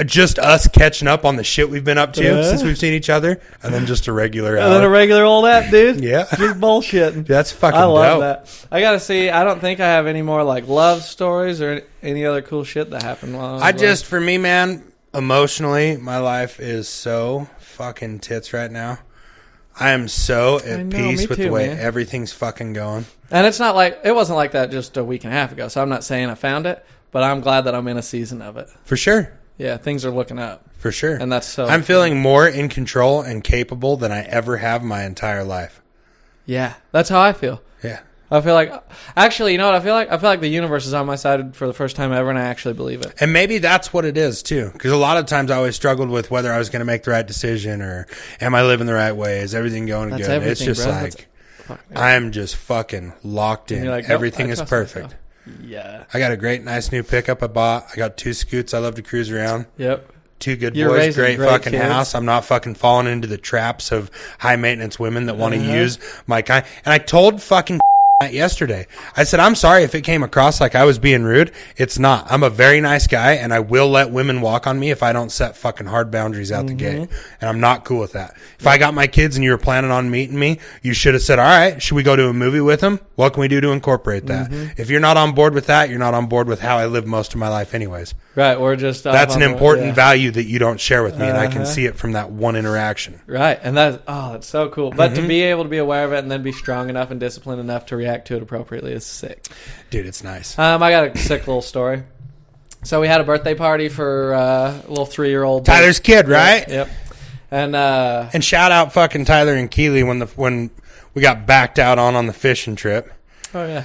just us catching up on the shit we've been up to since we've seen each other. And then just a regular hour. And then a regular old app, dude. Yeah. Just bullshitting. That's fucking dope. I love dope. that. I got to see. I don't think I have any more like love stories or any other cool shit that happened while I was for me, man, emotionally, my life is so fucking tits right now. I am so at peace with the way everything's fucking going. And it's not like, it wasn't like that just a week and a half ago. So I'm not saying I found it, but I'm glad that I'm in a season of it. For sure. Yeah, things are looking up. For sure. And that's so... I'm feeling more in control and capable than I ever have my entire life. Yeah, that's how I feel. Yeah. I feel like... Actually, you know what I feel like? I feel like the universe is on my side for the first time ever, and I actually believe it. And maybe that's what it is, too. Because a lot of times I always struggled with whether I was going to make the right decision or am I living the right way? Is everything going good? It's just like... I'm just fucking locked in. Like, everything is perfect. Yeah. I got a great, nice new pickup I bought. I got 2 scoots I love to cruise around. Yep. two good You're boys, raising great great fucking kids. house. I'm not fucking falling into the traps of high maintenance women that want to use my kind. And I told fucking yesterday, I said, I'm sorry if it came across like I was being rude. It's not. I'm a very nice guy, and I will let women walk on me if I don't set fucking hard boundaries out the gate. And I'm not cool with that. If I got my kids and you were planning on meeting me, you should have said, all right, should we go to a movie with them? What can we do to incorporate that? If you're not on board with that, you're not on board with how I live most of my life anyways. Right, we're just That's an important value that you don't share with me, and I can see it from that one interaction. Right, and that's so cool. But to be able to be aware of it and then be strong enough and disciplined enough to react to it appropriately is sick. Dude, it's nice. I got a sick little story. So we had a birthday party for a little 3-year-old. Tyler's kid, right? Yep. And shout out fucking Tyler and Keely when we got backed out on the fishing trip. Oh yeah.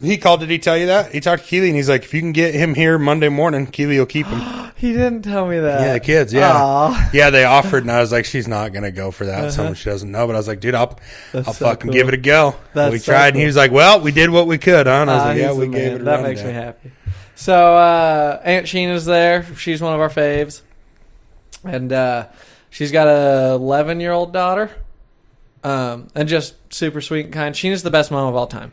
He called. Did he tell you that? He talked to Keely and he's like, if you can get him here Monday morning, Keely will keep him. He didn't tell me that. Yeah, the kids. Yeah, Aww. yeah. They offered, and I was like, she's not gonna go for that. Someone she doesn't know. But I was like, dude, I'll so fucking cool. give it a go. That's we so tried, cool. and he was like, well, we did what we could, huh? And I was like, yeah, He's we the gave man. it a That rundown. makes me happy. So Aunt Sheena's there. She's one of our faves, and she's got a 11-year-old daughter, and just super sweet and kind. Sheena's the best mom of all time.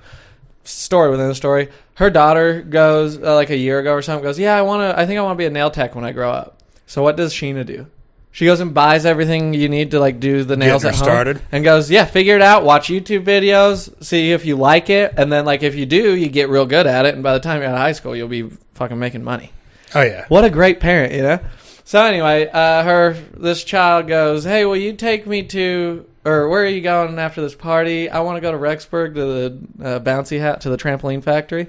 Story within the story. Her daughter goes like a year ago or something. Goes, yeah, I think I want to be a nail tech when I grow up. So what does Sheena do? She goes and buys everything you need to like do the nails Getting at her home. started. And goes, yeah, figure it out. Watch YouTube videos. See if you like it. And then like if you do, you get real good at it. And by the time you're out of high school, you'll be fucking making money. Oh yeah. What a great parent, you know? So anyway, this child goes, hey, will you take me to, or where are you going after this party? I want to go to Rexburg to the bouncy hat, to the trampoline factory.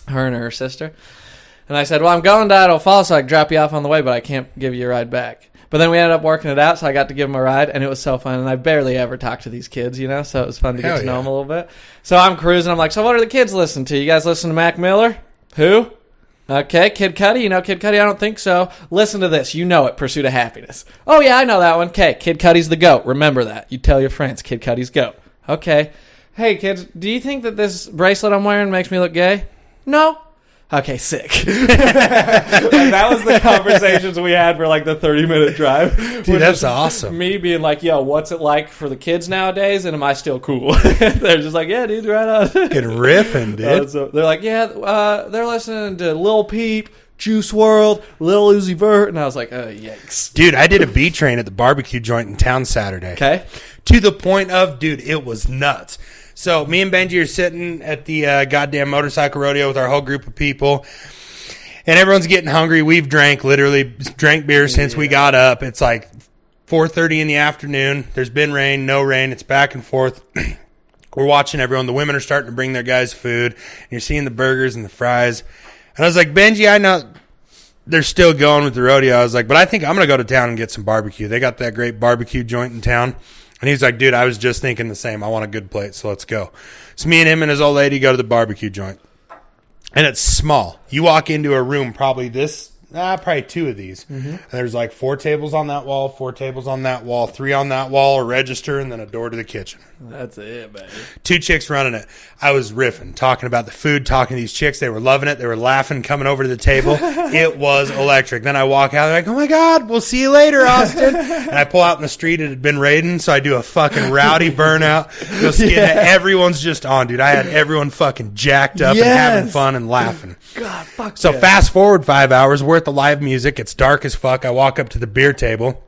Her and her sister. And I said, well, I'm going to Idaho Falls, so I can drop you off on the way, but I can't give you a ride back. But then we ended up working it out, so I got to give them a ride, and it was so fun. And I barely ever talk to these kids, you know, so it was fun to get to know them a little bit. So I'm cruising. I'm like, so what are the kids listening to? You guys listen to Mac Miller? Who? Okay, Kid Cudi. You know Kid Cudi? I don't think so. Listen to this. You know it, Pursuit of Happiness. Oh, yeah, I know that one. Okay, Kid Cudi's the GOAT. Remember that. You tell your friends, Kid Cudi's GOAT. Okay. Hey, kids, do you think that this bracelet I'm wearing makes me look gay? No? Okay, sick. And that was the conversations we had for like the 30-minute drive. Dude, that's awesome. Me being like, yo, what's it like for the kids nowadays? And am I still cool? They're just like, yeah, dude, right on. Fucking riffing, dude. So they're like, yeah, they're listening to Lil Peep, Juice WRLD, Lil Uzi Vert. And I was like, yikes. Dude, I did a B train at the barbecue joint in town Saturday. Okay. To the point of, dude, it was nuts. So me and Benji are sitting at the goddamn motorcycle rodeo with our whole group of people, and everyone's getting hungry. We've drank beer since we got up. It's like 4:30 in the afternoon. There's been rain, no rain. It's back and forth. We're watching everyone. The women are starting to bring their guys food. And you're seeing the burgers and the fries. And I was like, Benji, I know they're still going with the rodeo. I was like, but I think I'm going to go to town and get some barbecue. They got that great barbecue joint in town. And he's like, dude, I was just thinking the same. I want a good plate, so let's go. So me and him and his old lady go to the barbecue joint. And it's small. You walk into a room, probably probably two of these. Mm-hmm. And there's like 4 tables on that wall, 4 tables on that wall, 3 on that wall, a register, and then a door to the kitchen. That's it, baby. 2 chicks running it. I was riffing, talking about the food, talking to these chicks. They were loving it. They were laughing, coming over to the table. It was electric. Then I walk out. They're like, oh, my God, we'll see you later, Austin. And I pull out in the street. It had been raiding, so I do a fucking rowdy burnout. Go skin it. Everyone's just on, dude. I had everyone fucking jacked up and having fun and laughing. God, fuck So fast forward 5 hours. We're at the live music. It's dark as fuck. I walk up to the beer table,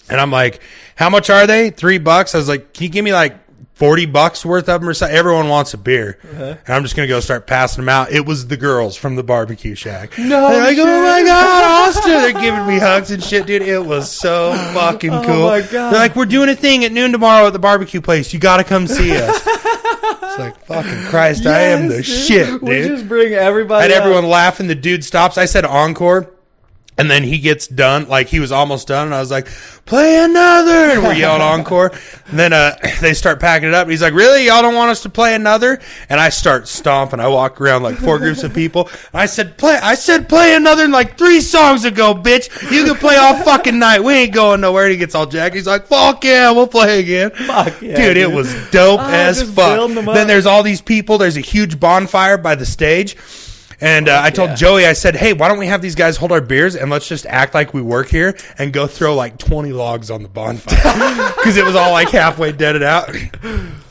and I'm like, how much are they? $3. I was like, can you give me like $40 worth of them or something? Everyone wants a beer. And I'm just going to go start passing them out. It was the girls from the barbecue shack. No, they're like, oh my God, Austin. They're giving me hugs and shit, dude. It was so fucking cool. Oh my God. They're like, we're doing a thing at noon tomorrow at the barbecue place. You got to come see us. It's like, fucking Christ, Yes, I am the dude. shit, dude. We just bring everybody I had everyone out. laughing. The dude stops. I said encore. And then he gets done, like he was almost done, and I was like, play another, and we're yelling encore. And then they start packing it up, and he's like, really? Y'all don't want us to play another? And I start stomping. I walk around like 4 groups of people. And I said, play another like 3 songs ago, bitch. You can play all fucking night. We ain't going nowhere. And he gets all jacked. He's like, fuck yeah, we'll play again. Fuck yeah, dude, it was dope as just fuck. building them up. Then there's all these people. There's a huge bonfire by the stage. And I told Joey, I said, hey, why don't we have these guys hold our beers and let's just act like we work here and go throw like 20 logs on the bonfire. Because it was all like halfway deaded out.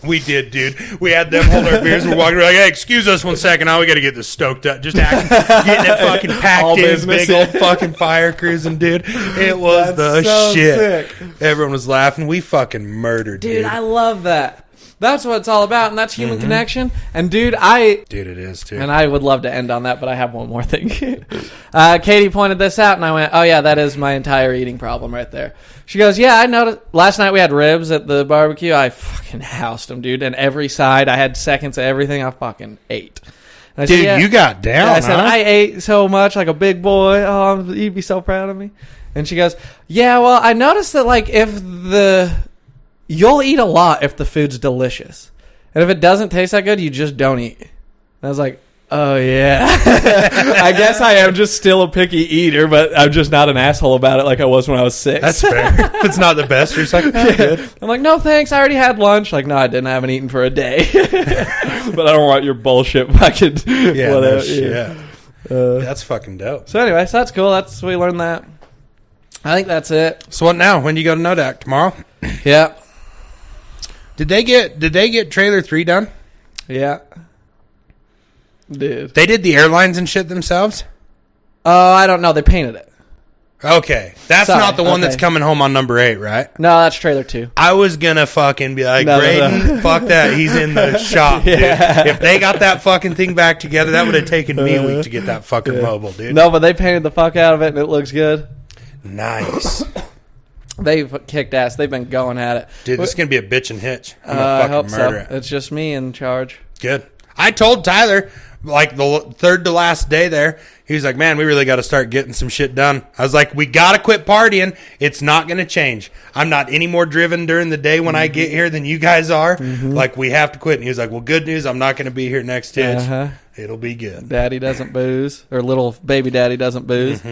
We did, dude. We had them hold our beers. We're walking. We're like, hey, excuse us 1 second. Now we got to get this stoked up. Just getting it fucking packed All in. business. Big old fucking fire cruising, dude. It was the so shit. sick. Everyone was laughing. We fucking murdered, dude. I love that. That's what it's all about, and that's human connection. And dude, Dude, it is, too. And I would love to end on that, but I have one more thing. Katie pointed this out, and I went, oh, yeah, that is my entire eating problem right there. She goes, yeah, I noticed. Last night we had ribs at the barbecue. I fucking housed them, dude. And every side, I had seconds of everything. I fucking ate. And I Dude, said, yeah. you got down, I said, huh? I ate so much like a big boy. Oh, you'd be so proud of me. And she goes, yeah, well, I noticed that, like, you'll eat a lot if the food's delicious. And if it doesn't taste that good, you just don't eat. And I was like, oh, yeah. I guess I am just still a picky eater, but I'm just not an asshole about it like I was when I was 6. That's fair. If it's not the best, you're just like, oh, good. I'm like, no, thanks. I already had lunch. Like, no, I didn't. I haven't eaten for a day. But I don't want your bullshit fucking Yeah, whatever. no shit. That's fucking dope. So anyway, so that's cool. We learned that. I think that's it. So what now? When you go to Nodak tomorrow? Yeah. Did they get trailer 3 done? Yeah. Dude. They did the airlines and shit themselves? Oh, I don't know. They painted it. Okay. That's Sorry, not the one that's okay. coming home on number 8, right? No, that's trailer 2. I was gonna fucking be like, No. Braden, fuck that. He's in the shop, dude. Yeah. If they got that fucking thing back together, that would have taken me a week to get that fucking mobile, dude. No, but they painted the fuck out of it, and it looks good. Nice. They've kicked ass. They've been going at it. Dude, this is gonna be a bitch and hitch. I'm I gonna hope fucking murder so. it. It's just me in charge. Good. I told Tyler, like the third to last day there, he was like, man, we really got to start getting some shit done. I was like, we got to quit partying. It's not going to change. I'm not any more driven during the day when I get here than you guys are. Like, we have to quit. And he was like, well, good news. I'm not going to be here next hitch. It'll be good. Daddy doesn't booze, or little baby daddy doesn't booze.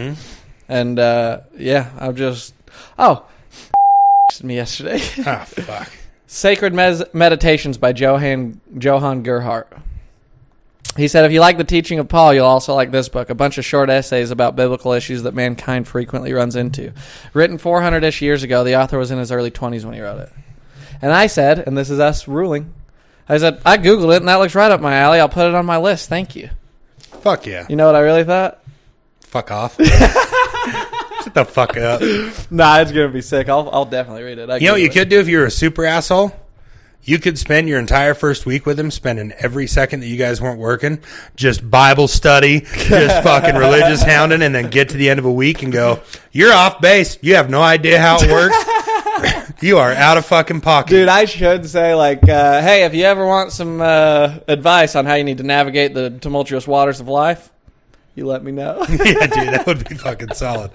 And, yeah, I'm just... Oh, me yesterday. Ah, fuck. Sacred Meditations by Johann Gerhardt. He said, if you like the teaching of Paul, you'll also like this book, a bunch of short essays about biblical issues that mankind frequently runs into. Written 400-ish years ago, the author was in his early 20s when he wrote it. And I said, and this is us ruling, I said, I Googled it, and that looks right up my alley. I'll put it on my list. Thank you. Fuck yeah. You know what I really thought? Fuck off. Shut the fuck up. Nah, it's going to be sick. I'll definitely read it. You know what you could do if you were a super asshole? You could spend your entire first week with him, spending every second that you guys weren't working, just Bible study, just fucking religious hounding, and then get to the end of a week and go, you're off base. You have no idea how it works. You are out of fucking pocket. Dude, I should say, like, hey, if you ever want some advice on how you need to navigate the tumultuous waters of life, you let me know. Yeah, dude, that would be fucking solid.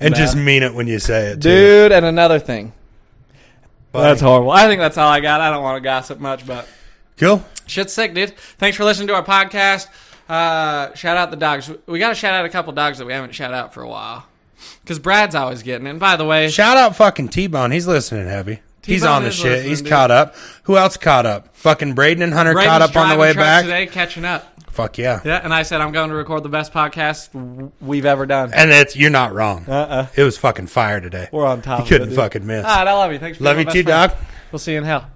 And just mean it when you say it, too. Dude, and another thing. Buddy. That's horrible. I think that's all I got. I don't want to gossip much, but Cool. shit's sick, dude. Thanks for listening to our podcast. Shout out the dogs. We got to shout out a couple dogs that we haven't shout out for a while. Because Brad's always getting it. And by the way, Shout out fucking T-Bone. He's listening heavy. He's T-Bone on the is shit. listening, He's dude. caught up. Who else caught up? Fucking Braden and Hunter Braden's caught up on the driving way truck back. today, catching up. Fuck yeah. Yeah, and I said I'm going to record the best podcast we've ever done. And you're not wrong. Uh-uh. It was fucking fire today. We're on top You of it, couldn't dude. fucking miss. All right, I love you. Thanks for Love being you my too, best friend. dog. We'll see you in hell.